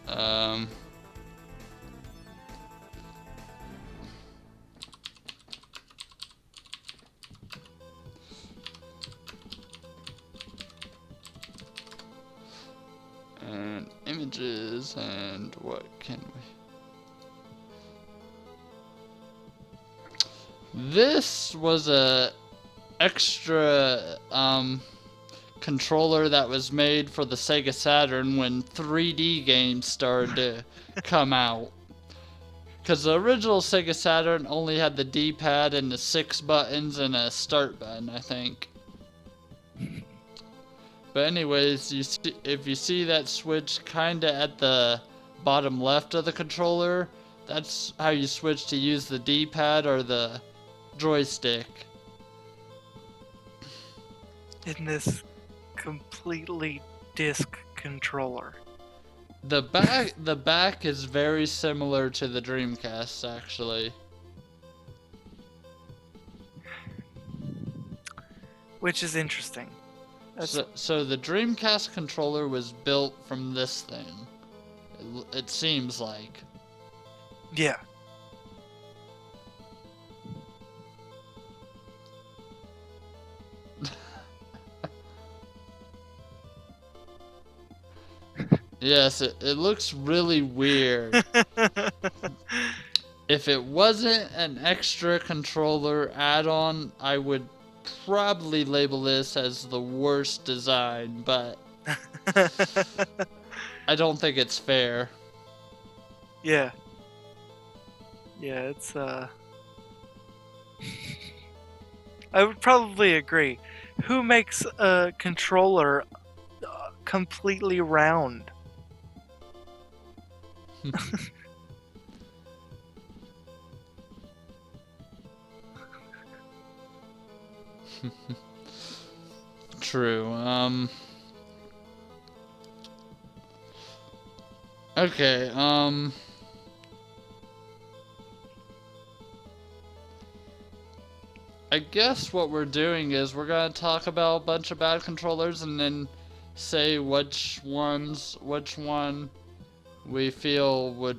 And images, and what can we... This was a extra controller that was made for the Sega Saturn when 3D games started to come out. Because the original Sega Saturn only had the D-pad and the 6 buttons and a start button, I think. But anyways, if you see that switch kinda at the bottom left of the controller, that's how you switch to use the D-pad or the joystick. In this completely disc controller. The back is very similar to the Dreamcast, actually. Which is interesting. So the Dreamcast controller was built from this thing. It seems like. Yeah. Yes, it looks really weird. If it wasn't an extra controller add-on, I would probably label this as the worst design, but I don't think it's fair. Yeah. Yeah, it's I would probably agree. Who makes a controller completely round? True. Okay, I guess what we're doing is we're gonna talk about a bunch of bad controllers and then say which one we feel would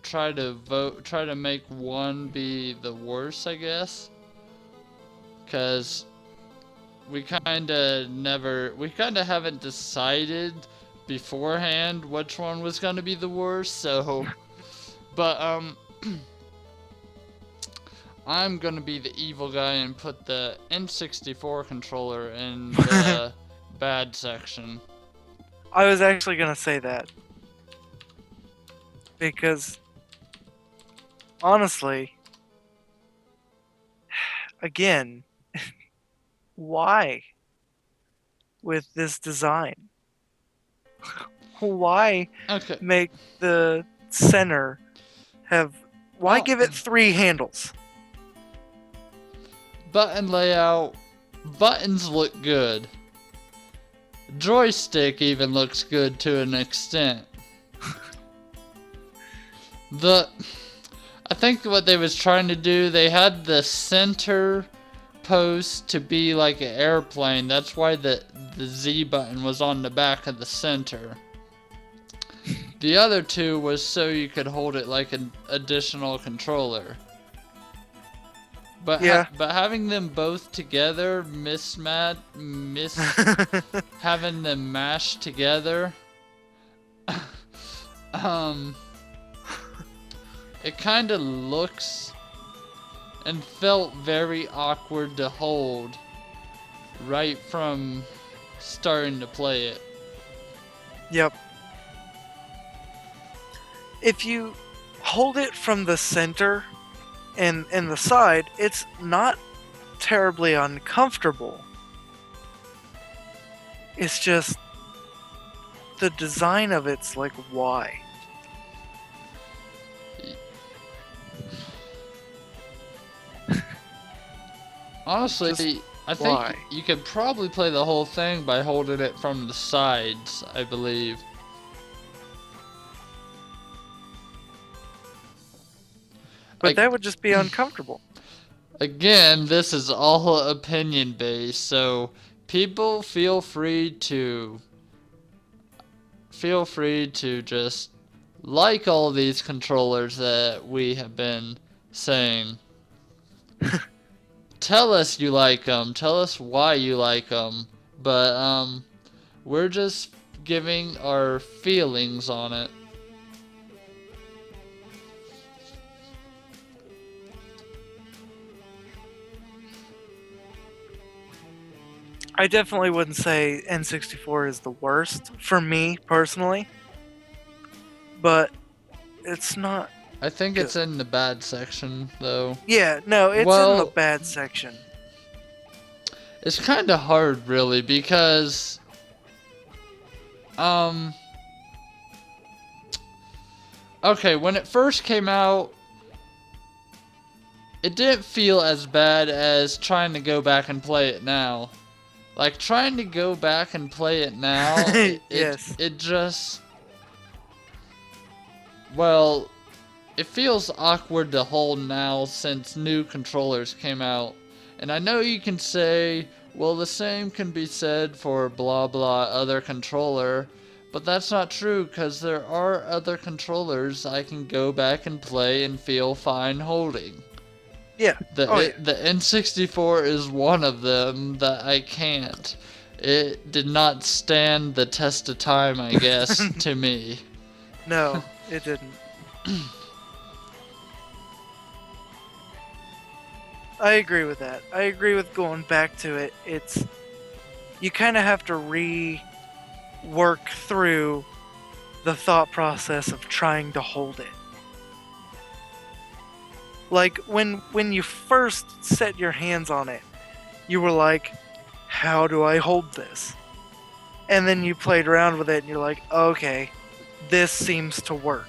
try to make one be the worst, I guess. Cause we kinda haven't decided beforehand which one was gonna be the worst, so but I'm gonna be the evil guy and put the N64 controller in the bad section. I was actually gonna say that because honestly, again, why with this design? Why Okay. make the center have? Why Well, give it 3 handles? button layout. Buttons look good. Joystick even looks good to an extent. I think what they was trying to do, they had the center post to be like an airplane. That's why the Z button was on the back of the center. The other two was so you could hold it like an additional controller. But Yeah. but having them both together, having them mashed together, it kind of looks and felt very awkward to hold right from starting to play it. Yep. If you hold it from the center and the side, it's not terribly uncomfortable. It's just the design of it's like, why? Honestly, Just I think why? you could probably play the whole thing by holding it from the sides, I believe. But that would just be uncomfortable. Again, this is all opinion based, so people feel free to just like all these controllers that we have been saying. Tell us you like them. Tell us why you like them. But we're just giving our feelings on it. I definitely wouldn't say N64 is the worst for me personally, but it's not. I think it's in the bad section, though. Yeah, no, it's in the bad section. It's kind of hard, really, because okay, when it first came out, it didn't feel as bad as trying to go back and play it now. Like, trying to go back and play it now, Yes. it just... Well, it feels awkward to hold now since new controllers came out. And I know you can say, well, the same can be said for blah blah other controller, but that's not true, because there are other controllers I can go back and play and feel fine holding. Yeah. The N64 is one of them that I can't. It did not stand the test of time, I guess, to me. No, it didn't. I agree with that. I agree with going back to it. It's... You kind of have to rework through the thought process of trying to hold it. Like, when you first set your hands on it, you were like, how do I hold this? And then you played around with it and you're like, okay, this seems to work.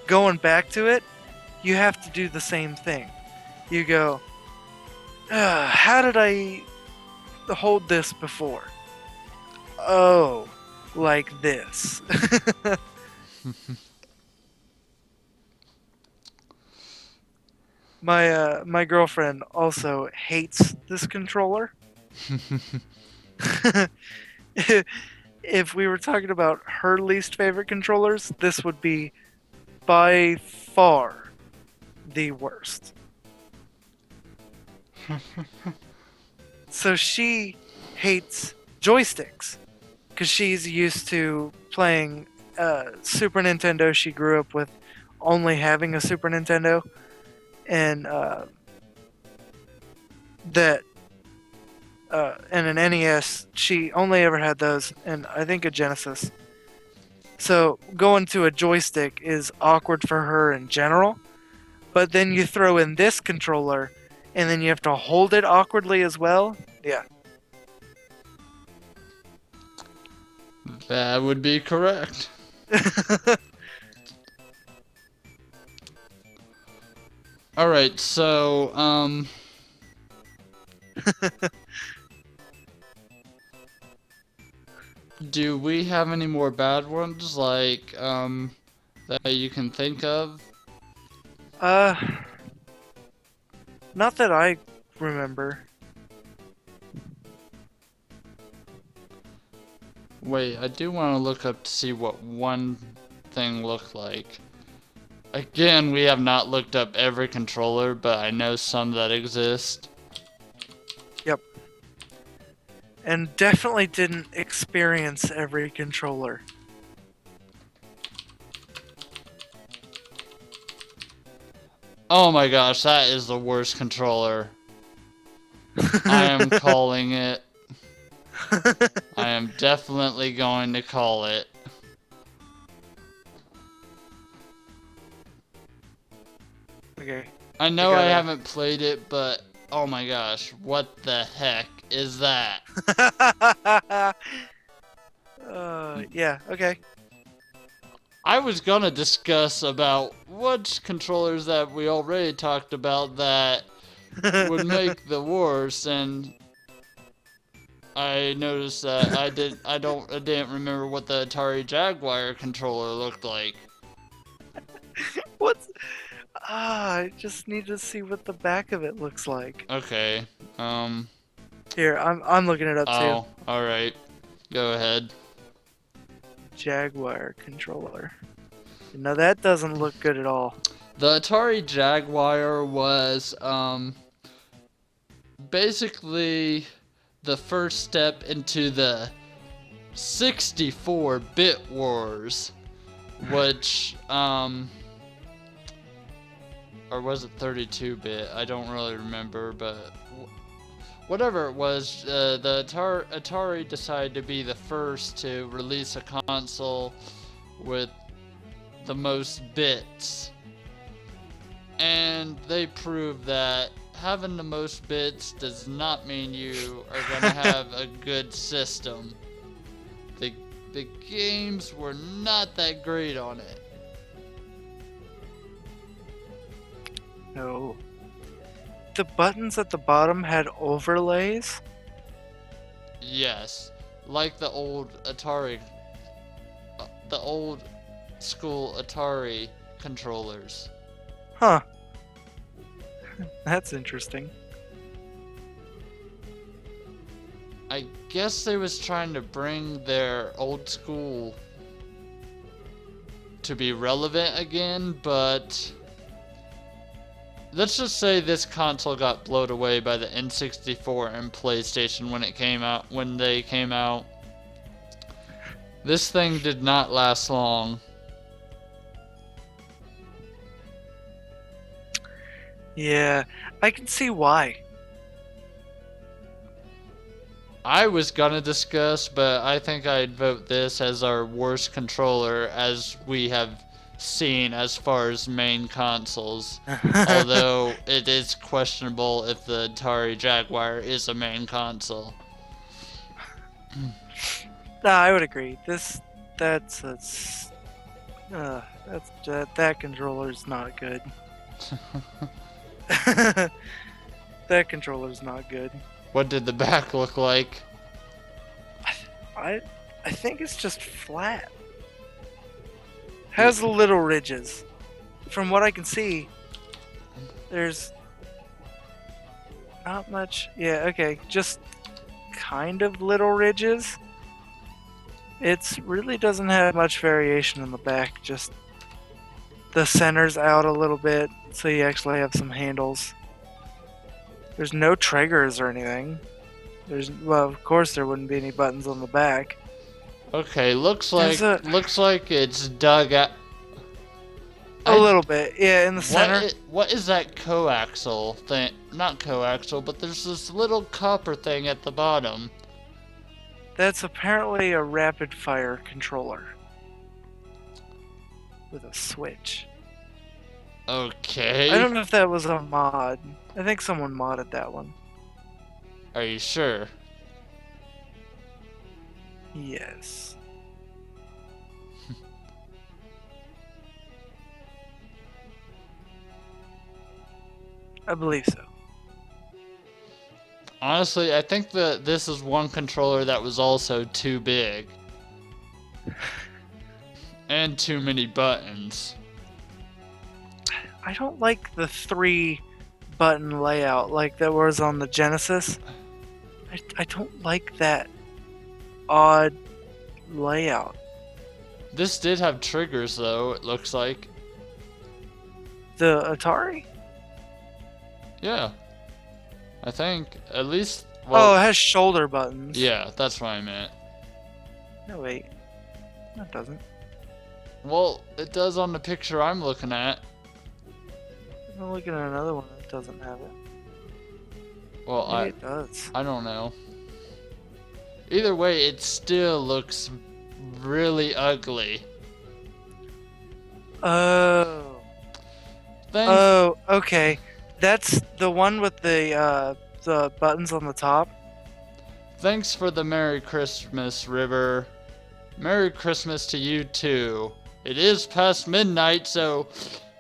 Going back to it, you have to do the same thing. You go, how did I hold this before? Oh, like this. My girlfriend also hates this controller. If we were talking about her least favorite controllers, this would be by far the worst. So she hates joysticks because she's used to playing Super Nintendo. She grew up with only having a Super Nintendo, and and an NES. She only ever had those, and I think a Genesis. So going to a joystick is awkward for her in general. But then you throw in this controller, and then you have to hold it awkwardly as well. Yeah. That would be correct. Alright, so, do we have any more bad ones, like, that you can think of? Not that I remember. Wait, I do want to look up to see what one thing looked like. Again, we have not looked up every controller, but I know some that exist. Yep. And definitely didn't experience every controller. Oh my gosh, that is the worst controller. I am calling it. I am definitely going to call it. Okay. I know I haven't played it, but oh my gosh, what the heck is that? Yeah, okay. I was gonna discuss about what controllers that we already talked about that would make the worst, and I noticed that I didn't remember what the Atari Jaguar controller looked like. What's... I just need to see what the back of it looks like. Okay. Here, I'm looking it up too. Oh, alright. Go ahead. Jaguar controller. No, that doesn't look good at all. The Atari Jaguar was, basically the first step into the 64-bit wars, which, or was it 32-bit? I don't really remember, but whatever it was, the Atari decided to be the first to release a console with the most bits. And they proved that having the most bits does not mean you are going to have a good system. The games were not that great on it. No. The buttons at the bottom had overlays? Yes, like the old Atari, the old school Atari controllers. Huh. That's interesting. I guess they was trying to bring their old school to be relevant again, but let's just say this console got blown away by the N64 and PlayStation when they came out. This thing did not last long. Yeah, I can see why. I was gonna discuss, but I think I'd vote this as our worst controller as we have seen as far as main consoles. Although it is questionable if the Atari Jaguar is a main console. No, I would agree. That controller's not good. That controller's not good. What did the back look like? I think it's just flat. Has little ridges. From what I can see, There's not much. Yeah, okay. Just kind of little ridges. It really doesn't have much variation in the back. Just the center's out a little bit, so you actually have some handles. There's no triggers or anything. Well, of course there wouldn't be any buttons on the back. Okay, looks like it's dug out. A little bit, yeah, in the center. What is that coaxial thing? Not coaxial, but there's this little copper thing at the bottom. That's apparently a rapid fire controller with a switch. Okay. I don't know if that was a mod. I think someone modded that one. Are you sure? Yes. I believe so. Honestly, I think that this is one controller that was also too big. And too many buttons. I don't like the 3-button layout like that was on the Genesis. I don't like that odd layout. This did have triggers though, it looks like. The Atari? Yeah. I think, at least... Well, it has shoulder buttons. Yeah, that's what I meant. No, wait. No, it doesn't. Well, it does on the picture I'm looking at. I'm looking at another one that doesn't have it. Well, Maybe it does. I don't know. Either way, it still looks really ugly. Oh. Thanks, Oh, okay. That's the one with the buttons on the top. thanks for the Merry Christmas, River. Merry Christmas to you too. It is past midnight, so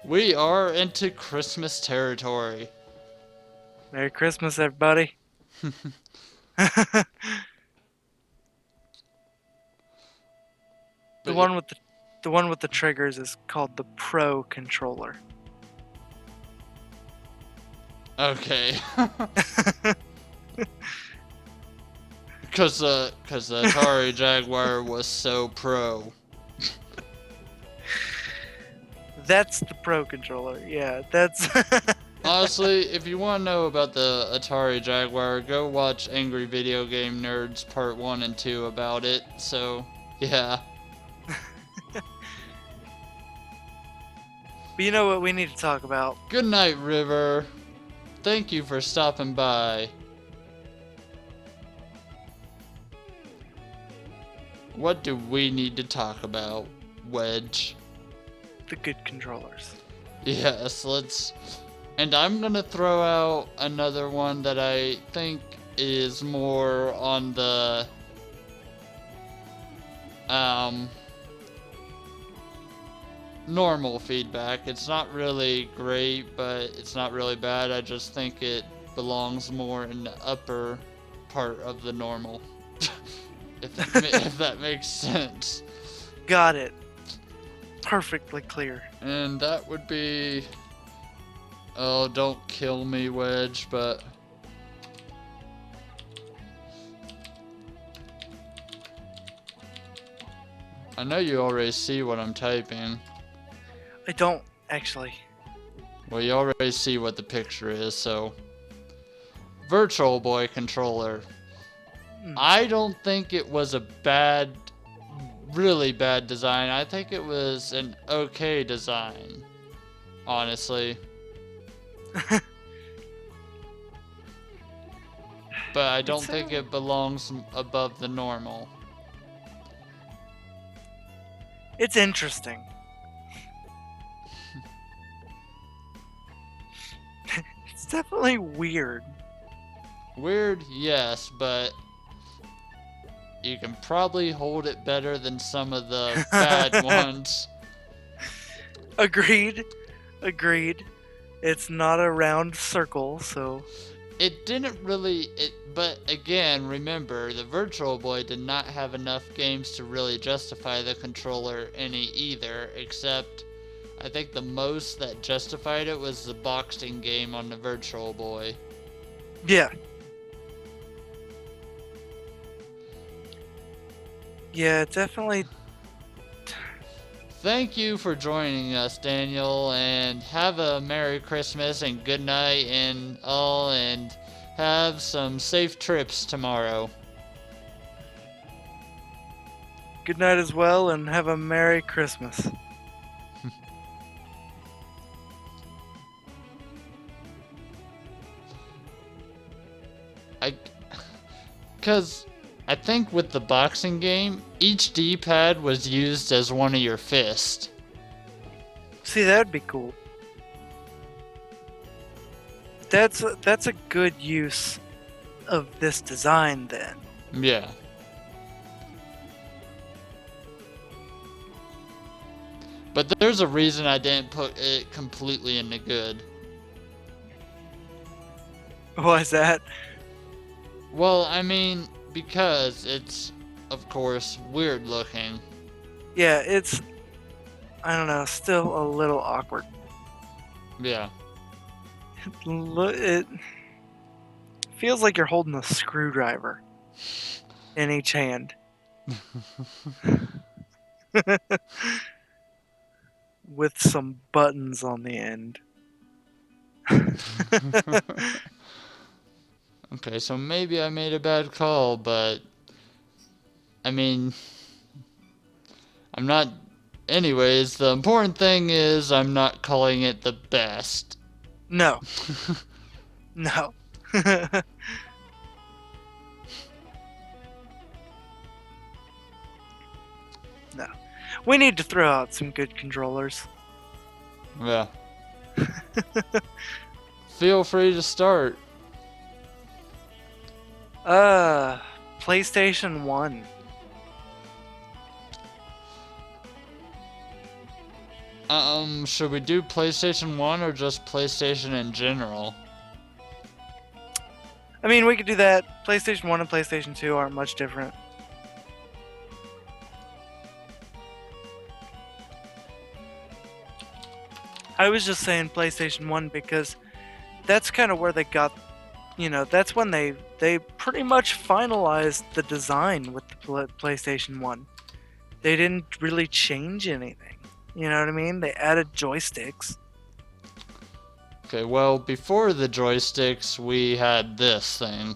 we are into Christmas territory. Merry Christmas, everybody. The one with the triggers is called the Pro controller. Okay. Because the Atari Jaguar was so pro. That's the Pro controller. Yeah, that's. Honestly, if you want to know about the Atari Jaguar, go watch Angry Video Game Nerds Part 1 and 2 about it. So, yeah. But you know what we need to talk about? Good night, River. Thank you for stopping by. What do we need to talk about, Wedge? The good controllers. Yes, let's... And I'm gonna throw out another one that I think is more on the... normal feedback. It's not really great, but it's not really bad. I just think it belongs more in the upper part of the normal. if that makes sense. Got it. Perfectly clear. And that would be... Oh, don't kill me, Wedge, but... I know you already see what I'm typing. I don't, actually. Well, you already see what the picture is, so... Virtual Boy controller. I don't think it was a really bad design. I think it was an okay design, honestly. But I don't think it belongs above the normal. It's interesting. It's definitely weird. Weird, yes, but you can probably hold it better than some of the bad ones. Agreed. It's not a round circle, so... It didn't really... But again, remember, the Virtual Boy did not have enough games to really justify the controller any either, except I think the most that justified it was the boxing game on the Virtual Boy. Yeah. Yeah, definitely. Thank you for joining us, Daniel, and have a Merry Christmas and good night and all, and have some safe trips tomorrow. Good night as well, and have a Merry Christmas. Because I think with the boxing game, each D-pad was used as one of your fists. See, that'd be cool. That's a good use of this design, then. Yeah. But there's a reason I didn't put it completely into good. Why is that? Well, I mean, because it's, of course, weird looking. Yeah, it's, I don't know, still a little awkward. Yeah. It feels like you're holding a screwdriver in each hand. With some buttons on the end. Okay, so maybe I made a bad call, but I mean, I'm not. Anyways, the important thing is I'm not calling it the best. No. No. No. We need to throw out some good controllers. Yeah. Feel free to start. PlayStation 1. Should we do PlayStation 1 or just PlayStation in general? I mean, we could do that. PlayStation 1 and PlayStation 2 aren't much different. I was just saying PlayStation 1 because that's kind of where they got, that's when they pretty much finalized the design with the PlayStation 1. They didn't really change anything. You know what I mean? They added joysticks. Okay, well, before the joysticks, we had this thing,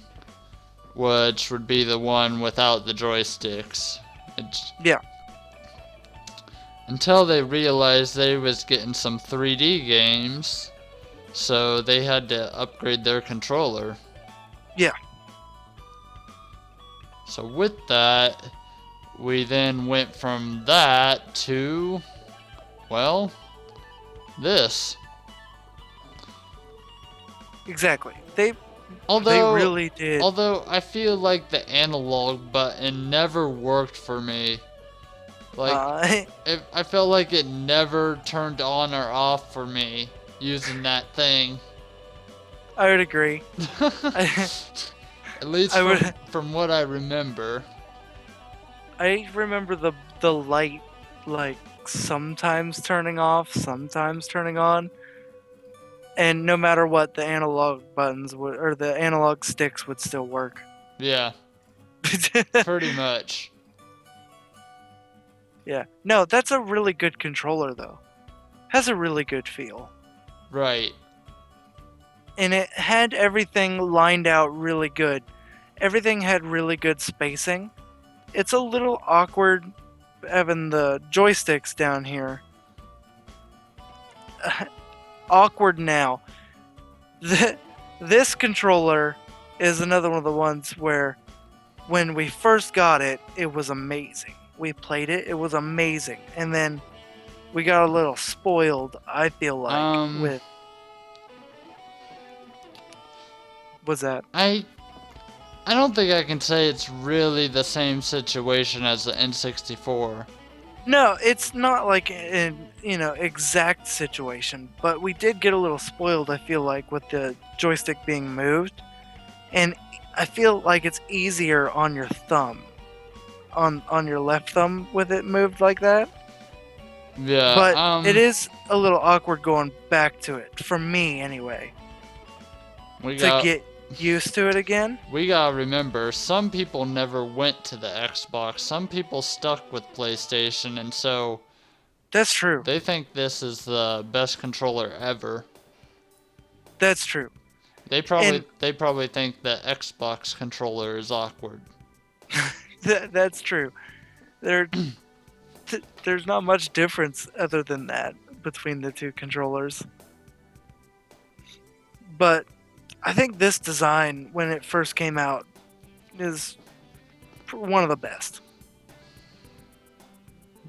which would be the one without the joysticks. Yeah. Until they realized they was getting some 3D games, so they had to upgrade their controller. Yeah. So with that, we then went from that to, well, this. Exactly. They Although, really did. Although I feel like the analog button never worked for me. Like, I felt like it never turned on or off for me using that thing. I would agree. At least from what I remember. I remember the light, like, sometimes turning off, sometimes turning on. And no matter what, the analog buttons or the analog sticks would still work. Yeah. Pretty much. Yeah. No, that's a really good controller, though. Has a really good feel. Right. And it had everything lined out really good. Everything had really good spacing. It's a little awkward having the joysticks down here. Awkward now. This controller is another one of the ones where when we first got it, it was amazing. We played it, it was amazing. And then we got a little spoiled, I feel like, with... What's that? I don't think I can say it's really the same situation as the N64. No, it's not like an exact situation, but we did get a little spoiled, I feel like, with the joystick being moved. And I feel like it's easier on your thumb. On your left thumb with it moved like that. Yeah, But it is a little awkward going back to it, for me anyway, we to got get used to it again. we gotta remember, some people never went to the Xbox. Some people stuck with PlayStation, and so That's true. they think this is the best controller ever. That's true. They And probably think the Xbox controller is awkward. that's true. There, there's not much difference other than that between the two controllers. But I think this design, when it first came out, is one of the best.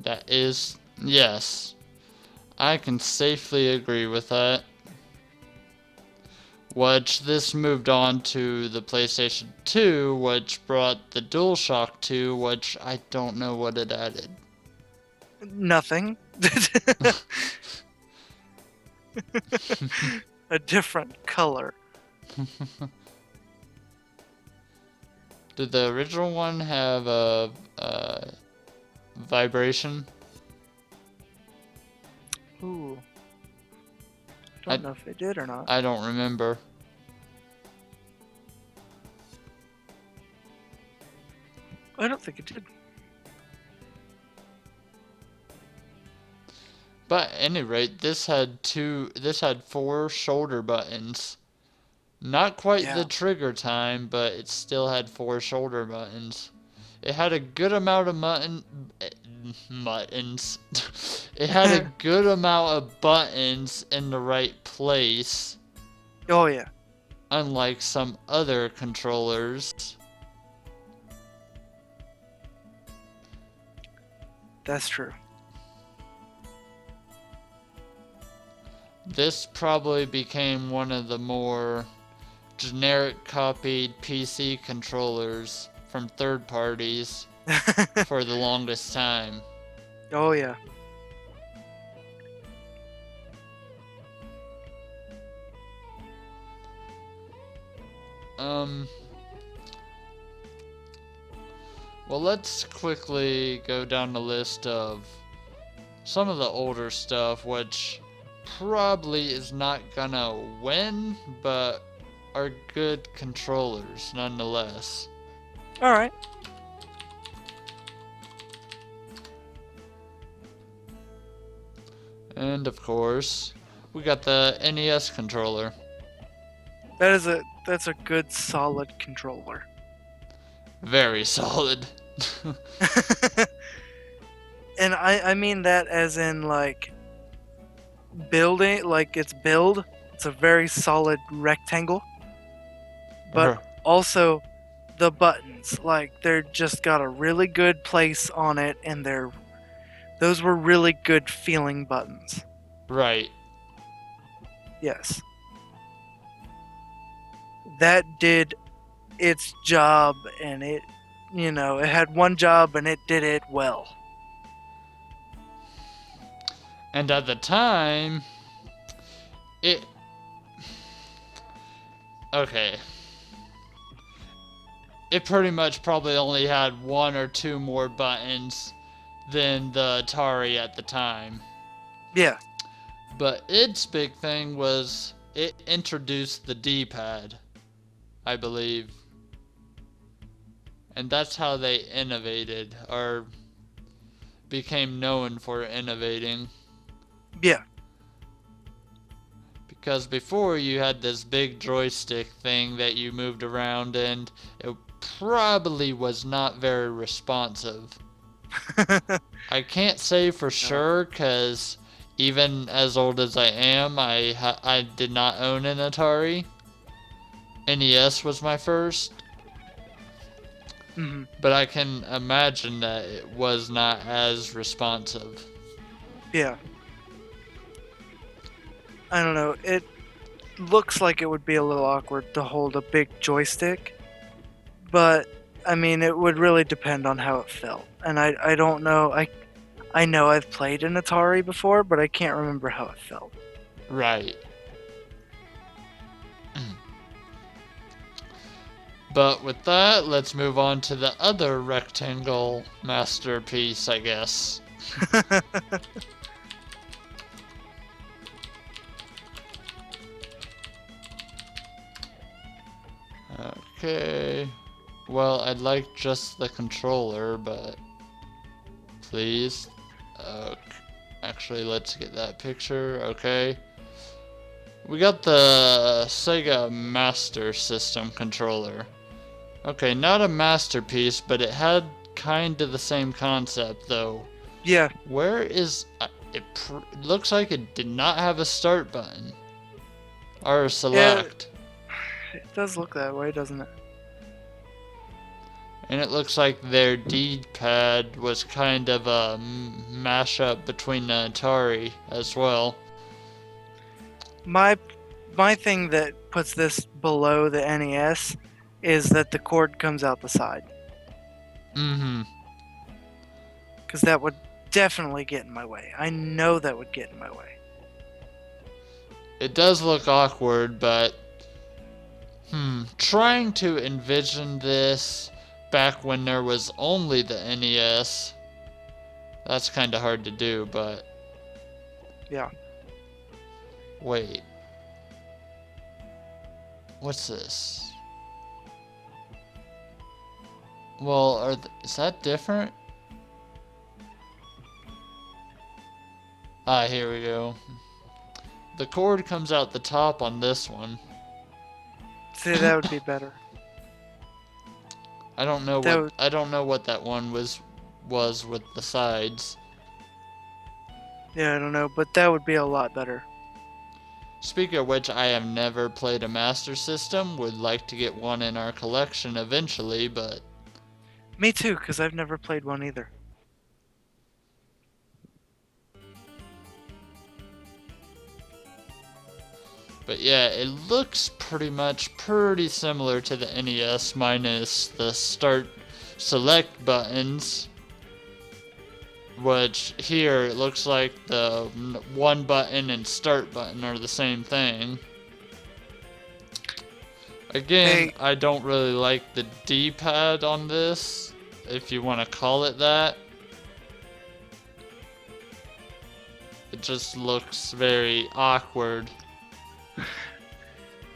That is, yes, I can safely agree with that. Which this moved on to the PlayStation 2, which brought the DualShock 2, which I don't know what it added. Nothing. A different color. Did the original one have a vibration? Ooh. Don't know if they did or not. I don't remember. I don't think it did. But at any rate, this had 4 shoulder buttons. Not quite Yeah. the trigger time, but it still had 4 shoulder buttons. It had a good amount of buttons. It had a good amount of buttons in the right place, Oh yeah. unlike some other controllers. That's true. This probably became one of the more generic copied PC controllers from third parties for the longest time. Oh yeah. Well, let's quickly go down the list of some of the older stuff, which probably is not gonna win, but are good controllers nonetheless. All right. And of course, we got the NES controller. That's a good solid controller. Very solid. And I mean that as in like building, like its build. It's a very solid rectangle. But also the buttons, like they're just got a really good place on it, and those were really good feeling buttons. Right. Yes. That did its job, and it had one job and it did it well. And at the time, okay. It pretty much probably only had 1 or 2 more buttons than the Atari at the time. Yeah. But its big thing was it introduced the D-pad, I believe. And that's how they innovated, or became known for innovating. Yeah. Because before you had this big joystick thing that you moved around, and it probably was not very responsive. I can't say for sure, because even as old as I am, I did not own an Atari. NES was my first. Mm-hmm. But I can imagine that it was not as responsive. Yeah. I don't know. It looks like it would be a little awkward to hold a big joystick. But, I mean, it would really depend on how it felt. And I don't know. I know I've played an Atari before, but I can't remember how it felt. Right. But with that, let's move on to the other rectangle masterpiece, I guess. Okay. Well, I'd like just the controller, but please. Actually, let's get that picture. Okay. We got the Sega Master System controller. Okay, not a masterpiece, but it had kind of the same concept, though. Yeah. Where is... it looks like it did not have a start button. Or a select. It does look that way, doesn't it? And it looks like their D-pad was kind of a mashup between the Atari as well. My thing that puts this below the NES is that the cord comes out the side. Mm-hmm. Because that would definitely get in my way. I know that would get in my way. It does look awkward, but... Trying to envision this back when there was only the NES, that's kind of hard to do, but... Yeah. Wait. What's this? Well, is that different? Ah, here we go. The cord comes out the top on this one. See, that would be better. I don't know what that one was with the sides. Yeah, I don't know, but that would be a lot better. Speaking of which, I have never played a Master System. Would like to get one in our collection eventually, but... Me too, because I've never played one either. But yeah, it looks pretty similar to the NES, minus the start select buttons. Which here it looks like the one button and start button are the same thing. Again, I don't really like the D-pad on this, if you want to call it that. It just looks very awkward.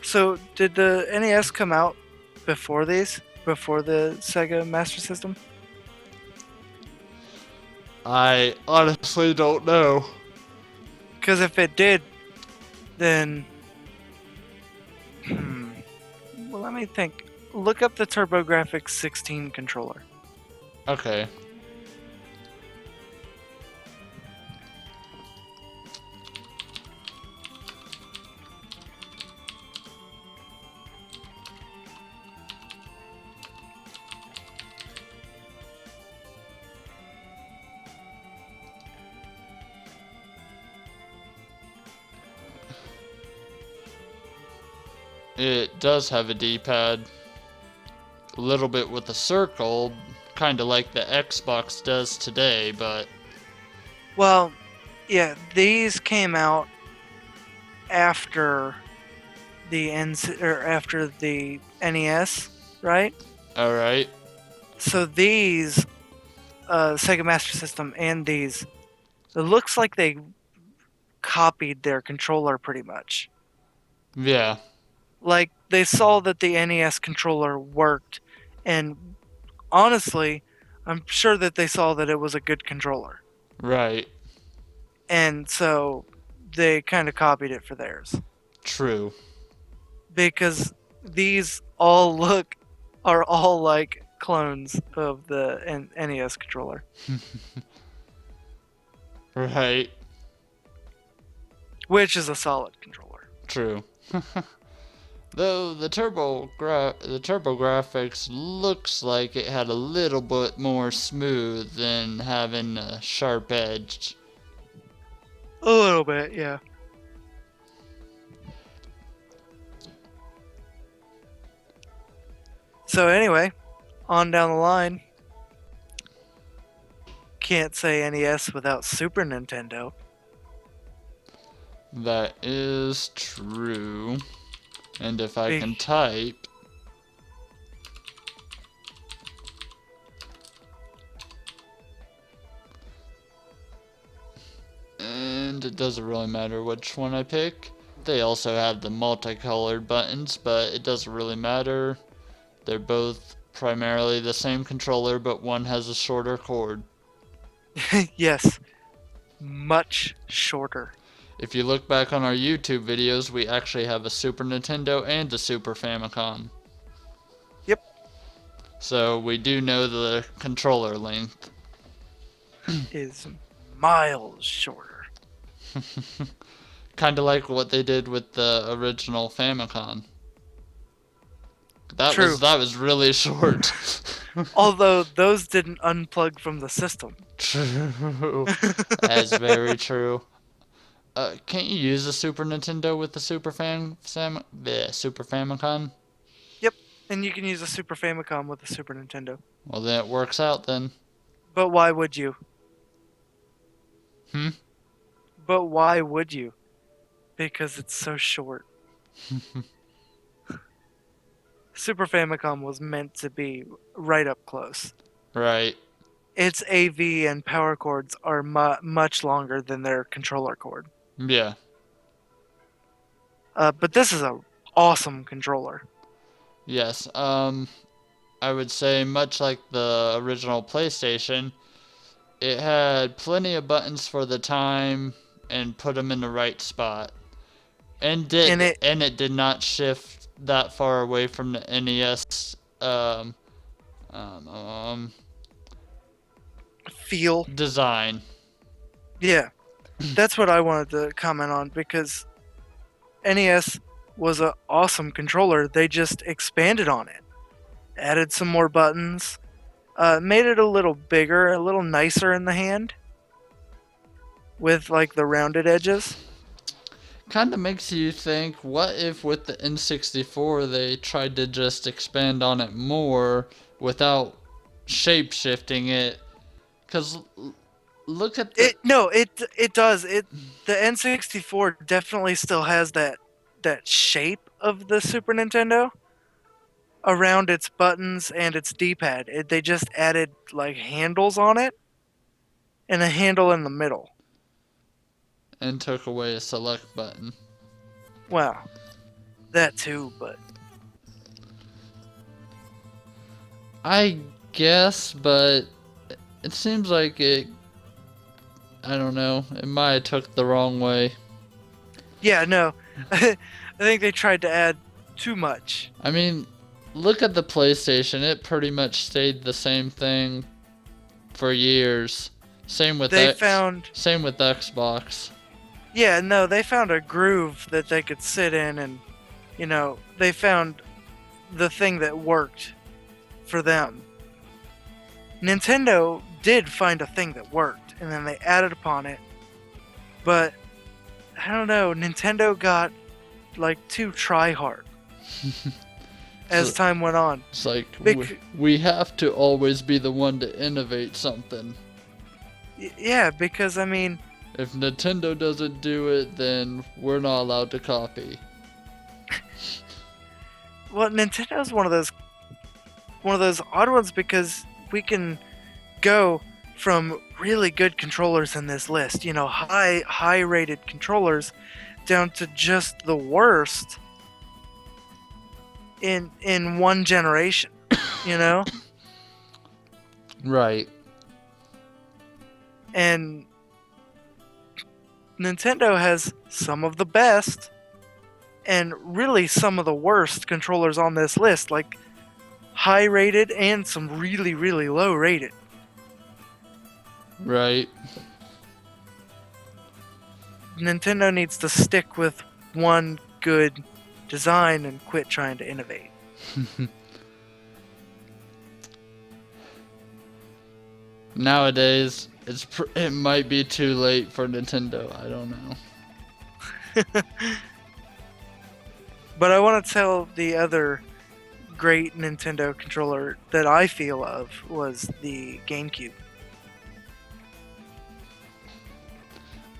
So, did the NES come out before these? Before the Sega Master System? I honestly don't know. Because if it did, then... Well, let me think. Look up the TurboGrafx 16 controller. Okay. It does have a D-pad. A little bit with a circle, kind of like the Xbox does today, but... Well, yeah, these came out after the after the NES, right? Alright. So these Sega Master System and these, it looks like they copied their controller pretty much. Yeah. Like, they saw that the NES controller worked, and honestly, I'm sure that they saw that it was a good controller. Right. And so they kind of copied it for theirs. True. Because these are all like clones of the NES controller. Right. Which is a solid controller. True. Though the TurboGrafx looks like it had a little bit more smooth than having a sharp edge. A little bit, yeah. So anyway, on down the line. Can't say NES without Super Nintendo. That is true. And if I can type... And it doesn't really matter which one I pick. They also have the multicolored buttons, but it doesn't really matter. They're both primarily the same controller, but one has a shorter cord. Yes, much shorter. If you look back on our YouTube videos, we actually have a Super Nintendo and a Super Famicom. Yep. So we do know the controller length. Is miles shorter. Kind of like what they did with the original Famicom. True. That was really short. Although those didn't unplug from the system. True. That's very true. Can't you use a Super Nintendo with the Super Famicom? Yep, and you can use a Super Famicom with a Super Nintendo. Well, then it works out then. But why would you? Hmm? But why would you? Because it's so short. Super Famicom was meant to be right up close. Right. Its AV and power cords are much longer than their controller cord. Yeah. But this is an awesome controller. Yes. I would say much like the original PlayStation, it had plenty of buttons for the time and put them in the right spot. And it did not shift that far away from the NES feel design. Yeah, that's what I wanted to comment on, because NES was an awesome controller. They just expanded on it, added some more buttons, made it a little bigger, a little nicer in the hand, with like the rounded edges. Kind of makes you think, what if with the N64 they tried to just expand on it more without shape shifting it? Because look at the... It does. The N64 definitely still has that shape of the Super Nintendo around its buttons and its D-pad. They just added like handles on it and a handle in the middle. And took away a select button. Well, that too, but I guess, but it seems like it... I don't know. It might have took the wrong way. yeah, no. I think they tried to add too much. I mean, look at the PlayStation. It pretty much stayed the same thing for years. Same with Xbox. Yeah, no, they found a groove that they could sit in, and they found the thing that worked for them. Nintendo did find a thing that worked, and then they added upon it. But I don't know, Nintendo got like too try-hard as time went on. It's like, we have to always be the one to innovate something. Yeah, because I mean, if Nintendo doesn't do it, then we're not allowed to copy. Well, Nintendo's one of those odd ones, because we can go from really good controllers in this list, high rated controllers, down to just the worst in one generation, Right. And Nintendo has some of the best and really some of the worst controllers on this list, like high rated and some really, really low rated. Right. Nintendo needs to stick with one good design and quit trying to innovate. Nowadays, it might be too late for Nintendo. I don't know. But I want to tell the other great Nintendo controller that I feel of was the GameCube.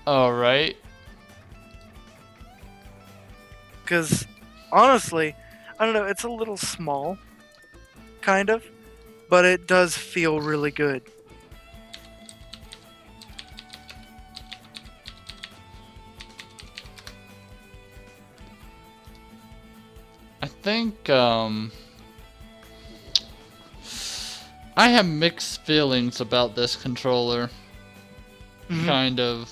Alright. Because, honestly, I don't know, it's a little small, kind of, but it does feel really good. I think, I have mixed feelings about this controller. Mhm. Kind of.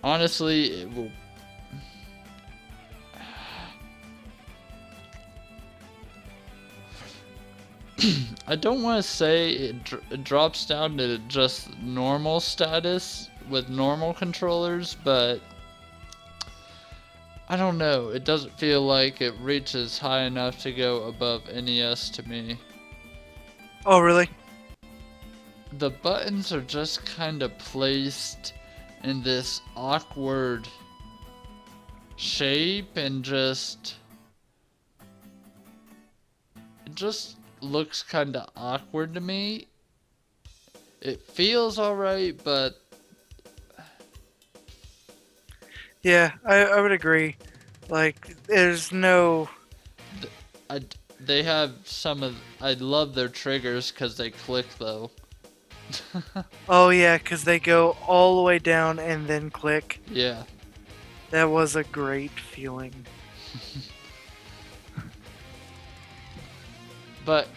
Honestly, it will. I don't want to say it drops down to just normal status with normal controllers, but I don't know. It doesn't feel like it reaches high enough to go above NES to me. Oh, really? The buttons are just kind of placed in this awkward shape and it just looks kind of awkward to me. It feels alright, but Yeah, I would agree. Like, there's no. I, they have some of. I love their triggers because they click though. Oh, yeah, because they go all the way down and then click. Yeah. That was a great feeling. But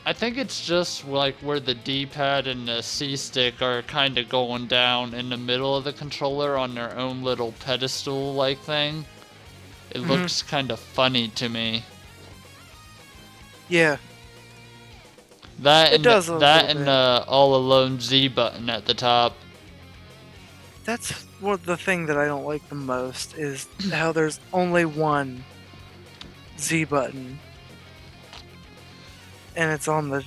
I think it's just like where the D-pad and the C-stick are kind of going down in the middle of the controller on their own little pedestal-like thing. It Mhm. looks kind of funny to me. Yeah, That it and does a that little and bit. the all-alone Z button at the top. That's what the thing that I don't like the most is how there's only one Z button, and it's on the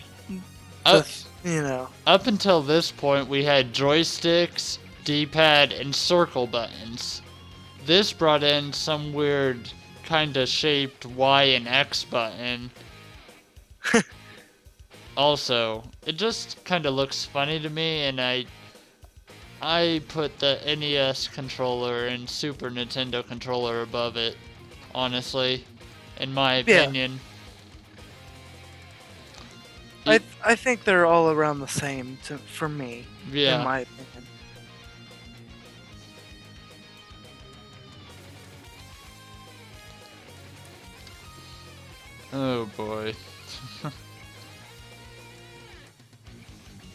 Up, you know. up until this point, we had joysticks, D-pad, and circle buttons. This brought in some weird kind of shaped Y and X button. Also, it just kind of looks funny to me, and I put the NES controller and Super Nintendo controller above it, honestly, in my Yeah. opinion. I think they're all around the same for me, Yeah. in my opinion. Oh boy.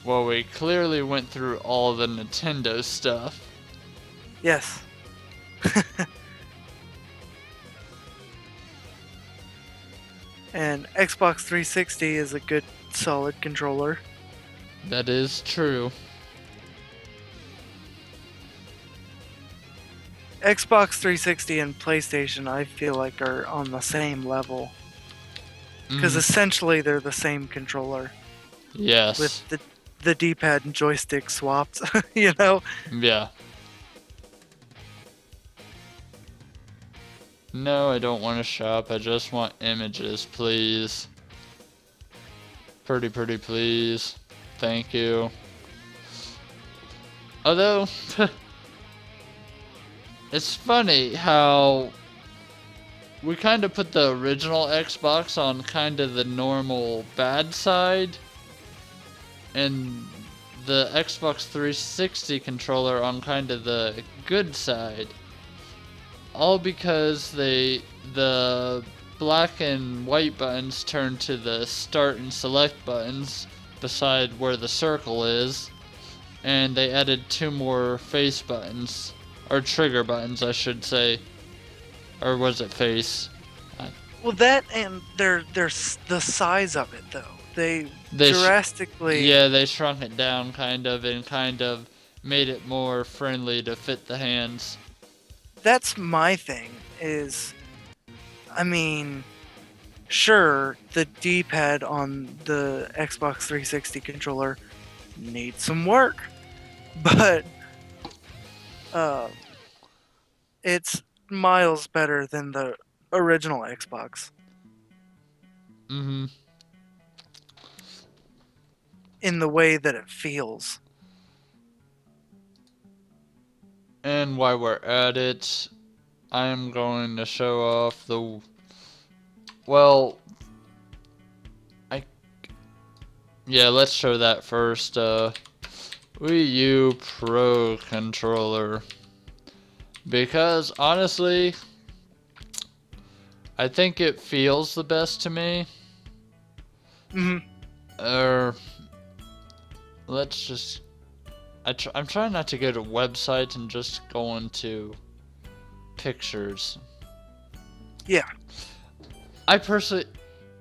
Well, we clearly went through all the Nintendo stuff. Yes. And Xbox 360 is a good, solid controller. That is true. Xbox 360 and PlayStation, I feel like, are on the same level. Because essentially they're the same controller. Yes. With the D-pad and joystick swapped, you know? Yeah. No, I don't want to shop. I just want images, please. Pretty please. Thank you. Although, it's funny how we kind of put the original Xbox on kind of the normal bad side, and the Xbox 360 controller on kind of the good side. All because the black and white buttons turn to the start and select buttons beside where the circle is, and they added 2 more face buttons, or trigger buttons I should say, or was it face? Well, that and they're the size of it though. They They drastically. Yeah, they shrunk it down kind of and kind of made it more friendly to fit the hands. That's my thing. I mean, sure, the D-pad on the Xbox 360 controller needs some work, but it's miles better than the original Xbox in the way that it feels. And while we're at it, I'm going to show off the... Well, yeah, let's show that first. Wii U Pro controller. Because, honestly, I think it feels the best to me. Hmm. Or let's just. I'm trying not to go to websites and just go into pictures. Yeah. I personally,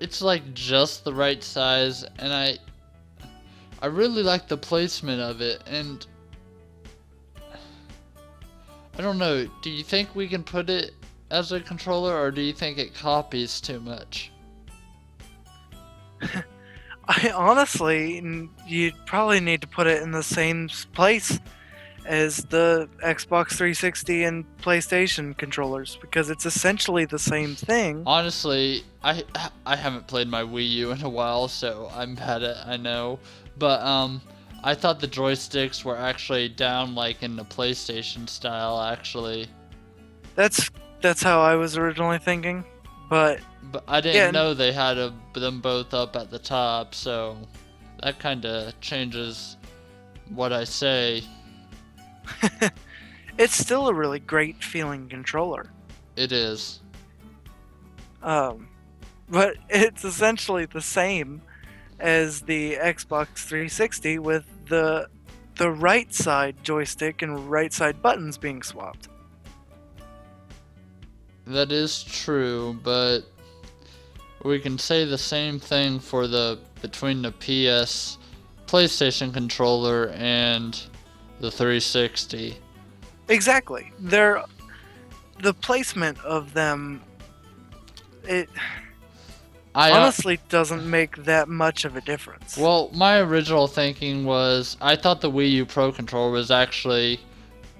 it's like just the right size, and I really like the placement of it, and I don't know, do you think we can put it as a controller, or do you think it copies too much? I honestly, you'd probably need to put it in the same place as the Xbox 360 and PlayStation controllers because it's essentially the same thing. Honestly, I haven't played my Wii U in a while, so I'm bad at I know, but I thought the joysticks were actually down like in the PlayStation style actually. That's that's how I was originally thinking, but But I didn't yeah, know they had them both up at the top, so that kind of changes what I say. it's still a really great feeling controller. It is. Um, but it's essentially the same as the Xbox 360 with the right side joystick and right side buttons being swapped. That is true, but we can say the same thing for the between the PS PlayStation controller and the 360. Exactly. The placement of them it I honestly doesn't make that much of a difference. Well, my original thinking was I thought the Wii U Pro controller was actually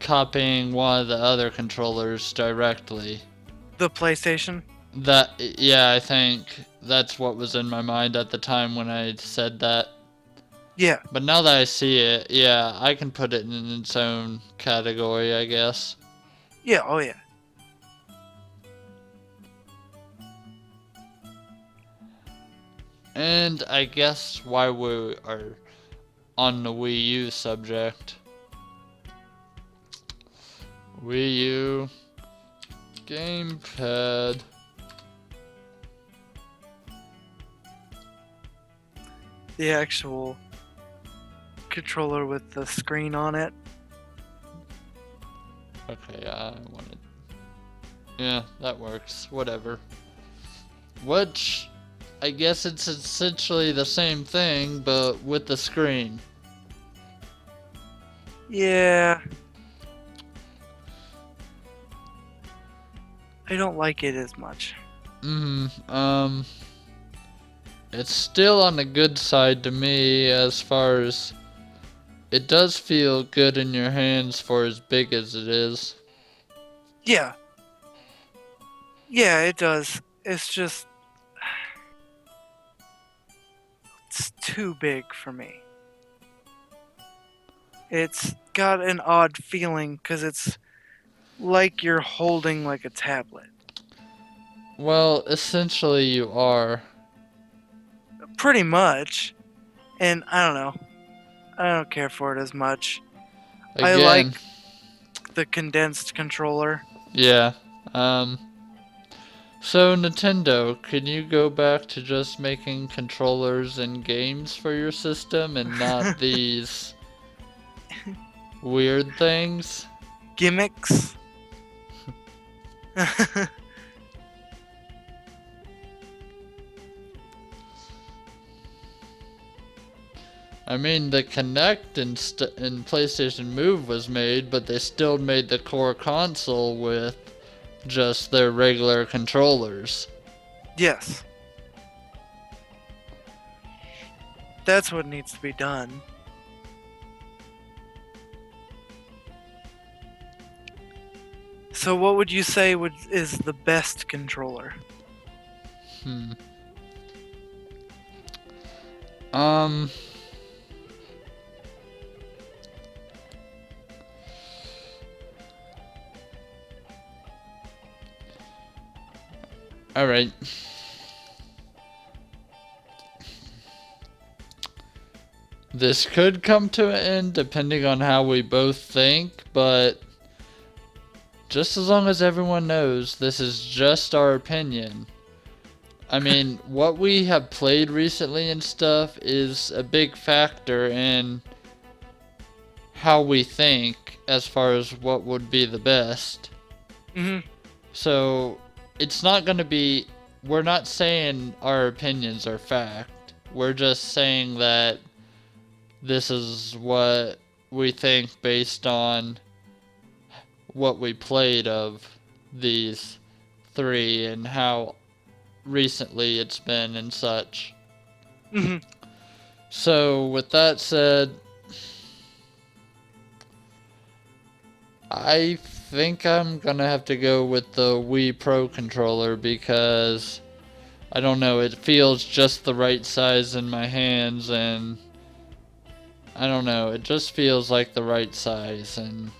copying one of the other controllers directly. The PlayStation? Yeah, I think that's what was in my mind at the time when I said that. Yeah. But now that I see it, yeah, I can put it in its own category, I guess. Yeah, oh yeah. And I guess why we are on the Wii U subject. Wii U gamepad. The actual controller with the screen on it. Okay, I wanted. Yeah, that works. Whatever. Which, I guess it's essentially the same thing, but with the screen. Yeah. I don't like it as much. It's still on the good side to me as far as it does feel good in your hands for as big as it is. Yeah. Yeah, it does. It's just it's too big for me. It's got an odd feeling because it's like you're holding like a tablet. Well, essentially you are. Pretty much. And I don't know. I don't care for it as much. I like Again, the condensed controller. yeah. So Nintendo, can you go back to just making controllers and games for your system and not these weird things? Gimmicks. I mean, the Kinect and PlayStation Move was made, but they still made the core console with just their regular controllers. Yes. That's what needs to be done. So what would you say is the best controller? Hmm. Um. Alright. This could come to an end depending on how we both think, but just as long as everyone knows this is just our opinion. I mean, what we have played recently and stuff is a big factor in how we think as far as what would be the best. Mm-hmm. So it's not going to be. We're not saying our opinions are fact. We're just saying that this is what we think based on what we played of these three and how recently it's been and such. Mm-hmm. So, with that said, I think I'm gonna have to go with the Wii Pro controller because I don't know, it feels just the right size in my hands, and I don't know, it just feels like the right size. And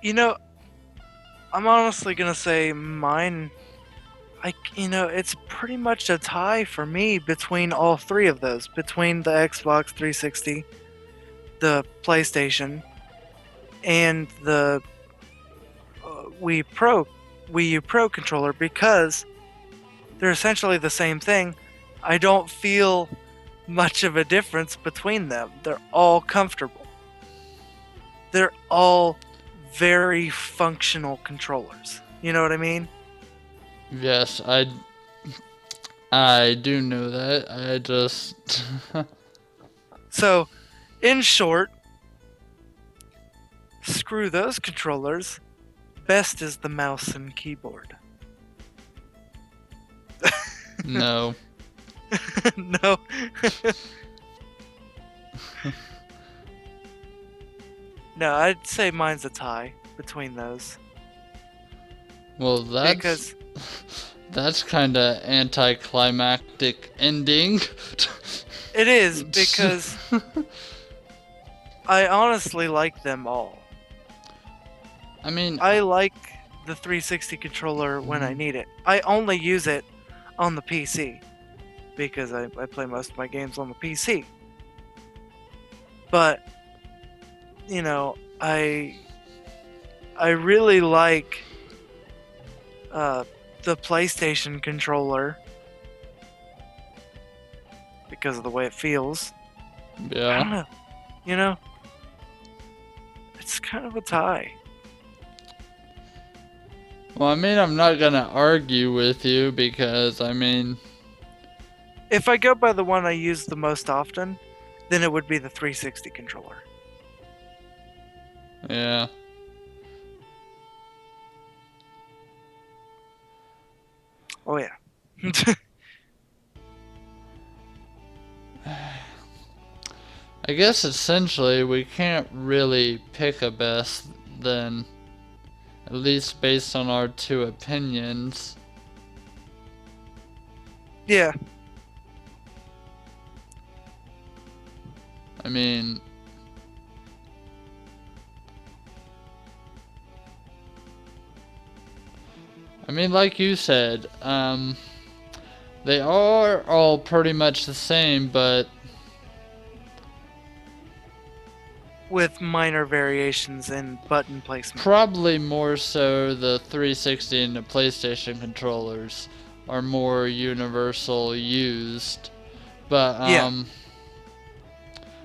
You know, I'm honestly gonna say mine. It's pretty much a tie for me between all three of those, between the Xbox 360, the PlayStation, and the Wii U Pro controller, because they're essentially the same thing. I don't feel much of a difference between them. They're all comfortable. They're all very functional controllers. You know what I mean? yes, I do know that. I just So, in short, screw those controllers. Best is the mouse and keyboard. no. No. No, I'd say mine's a tie between those. Well, Because that's kind of anticlimactic ending. it is, because I honestly like them all. I mean, I like the 360 controller when I need it. I only use it on the PC because I play most of my games on the PC. But I really like the PlayStation controller because of the way it feels. I don't yeah. know. You know, it's kind of a tie. Well, I mean, I'm not gonna argue with you because, I mean, If I go by the one I use the most often, then it would be the 360 controller. yeah. Oh yeah. I guess essentially we can't really pick a best then, at least based on our two opinions. Yeah. I mean, like you said, they are all pretty much the same, but With minor variations in button placement. probably more so the 360 and the PlayStation controllers are more universal used. But Yeah.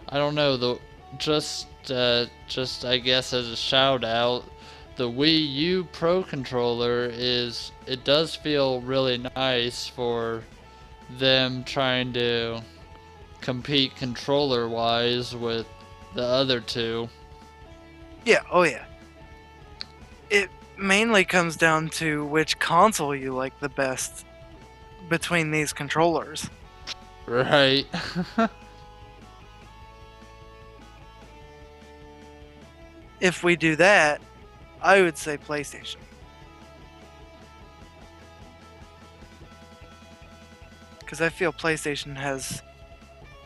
I don't know, just I guess as a shout out, the Wii U Pro controller it does feel really nice for them trying to compete controller wise with the other two. Yeah, oh yeah. It mainly comes down to which console you like the best between these controllers. Right. If we do that, I would say PlayStation. Because I feel PlayStation has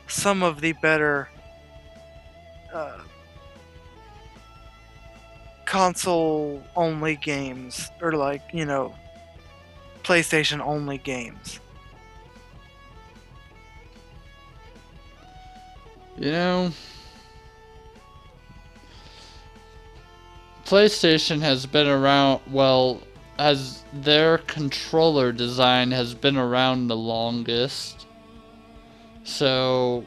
some of the better console only games, or PlayStation only games. You know, PlayStation has been around, well, as their controller design has been around the longest. So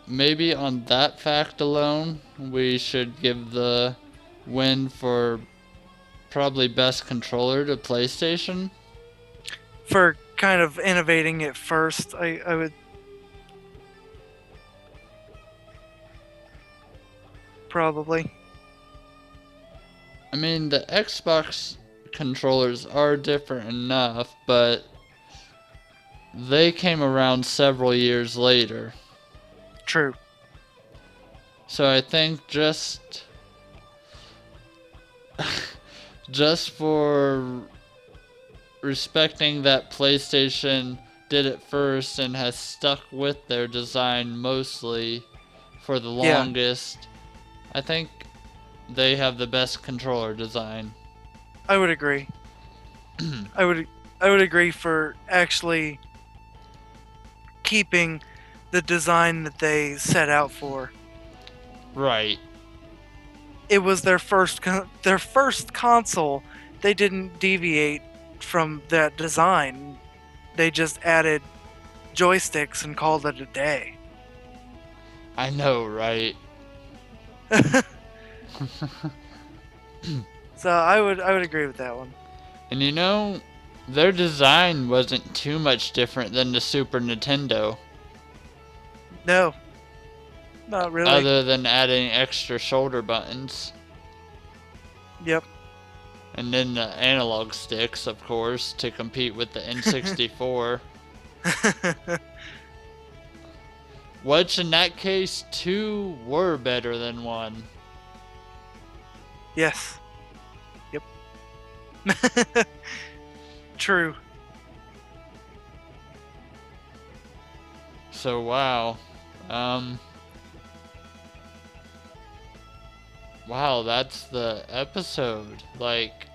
maybe on that fact alone, we should give the win for probably best controller to PlayStation. For kind of innovating it first, I would probably. I mean, the Xbox controllers are different enough, but they came around several years later. True. So I think just for respecting that PlayStation did it first and has stuck with their design mostly for the longest, I think they have the best controller design. I would agree. I would agree for actually keeping the design that they set out for. Right. It was their first console. They didn't deviate from that design. They just added joysticks and called it a day. I know, right? So I would agree with that one. And you know, their design wasn't too much different than the Super Nintendo. No. Not really. Other than adding extra shoulder buttons. Yep. And then the analog sticks, of course, to compete with the N64. Which in that case, two were better than one. Yes. Yep. True. So wow. Wow, that's the episode. Like,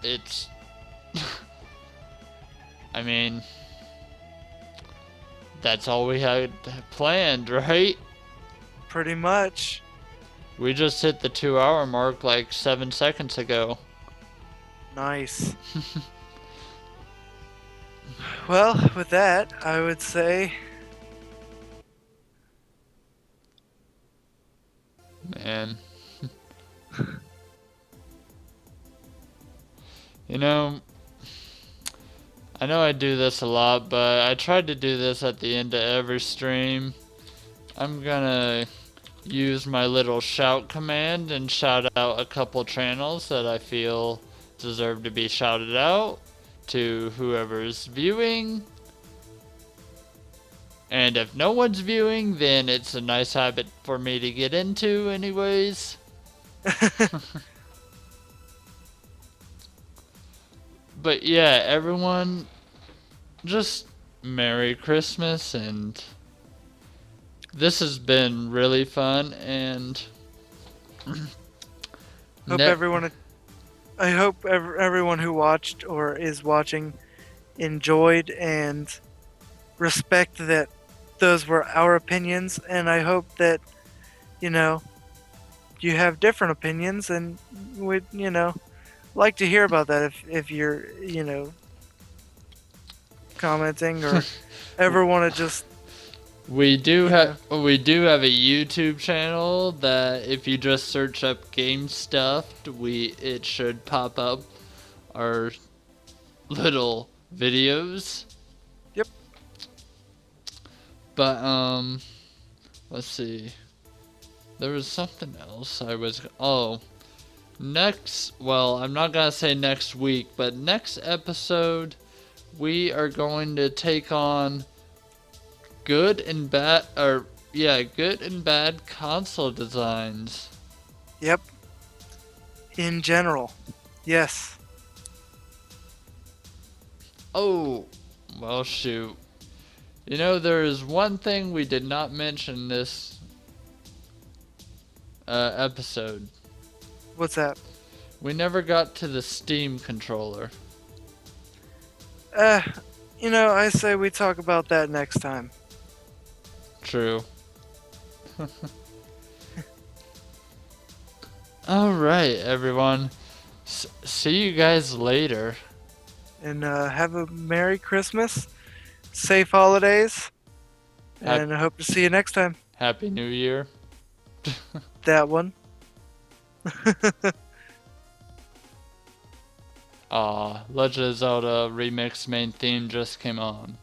it's... I mean, that's all we had planned, right? Pretty much. We just hit the 2-hour mark like 7 seconds ago. Nice. Well, with that, I would say... Man. You know, I know I do this a lot, but I tried to do this at the end of every stream. I'm gonna use my little shout command and shout out a couple channels that I feel deserve to be shouted out to whoever's viewing. And if no one's viewing, then it's a nice habit for me to get into anyways. But yeah, everyone, just Merry Christmas, and this has been really fun, and I hope everyone who watched or is watching enjoyed and respect that those were our opinions, and I hope that, you you have different opinions, and would, like to hear about that if you're, commenting or ever want to just... We do have a YouTube channel that if you just search up Gamestuffed, it should pop up our little videos. Yep. But let's see. There was something else I'm not gonna say next week, but next episode we are going to take on good and bad console designs. Yep. In general. Yes. Oh, well shoot. There is one thing we did not mention this episode. What's that? We never got to the Steam controller. I say we talk about that next time. True. Alright, everyone. See you guys later. And have a Merry Christmas, safe holidays, and I hope to see you next time. Happy New Year. That one. Legend of Zelda Remix main theme just came on.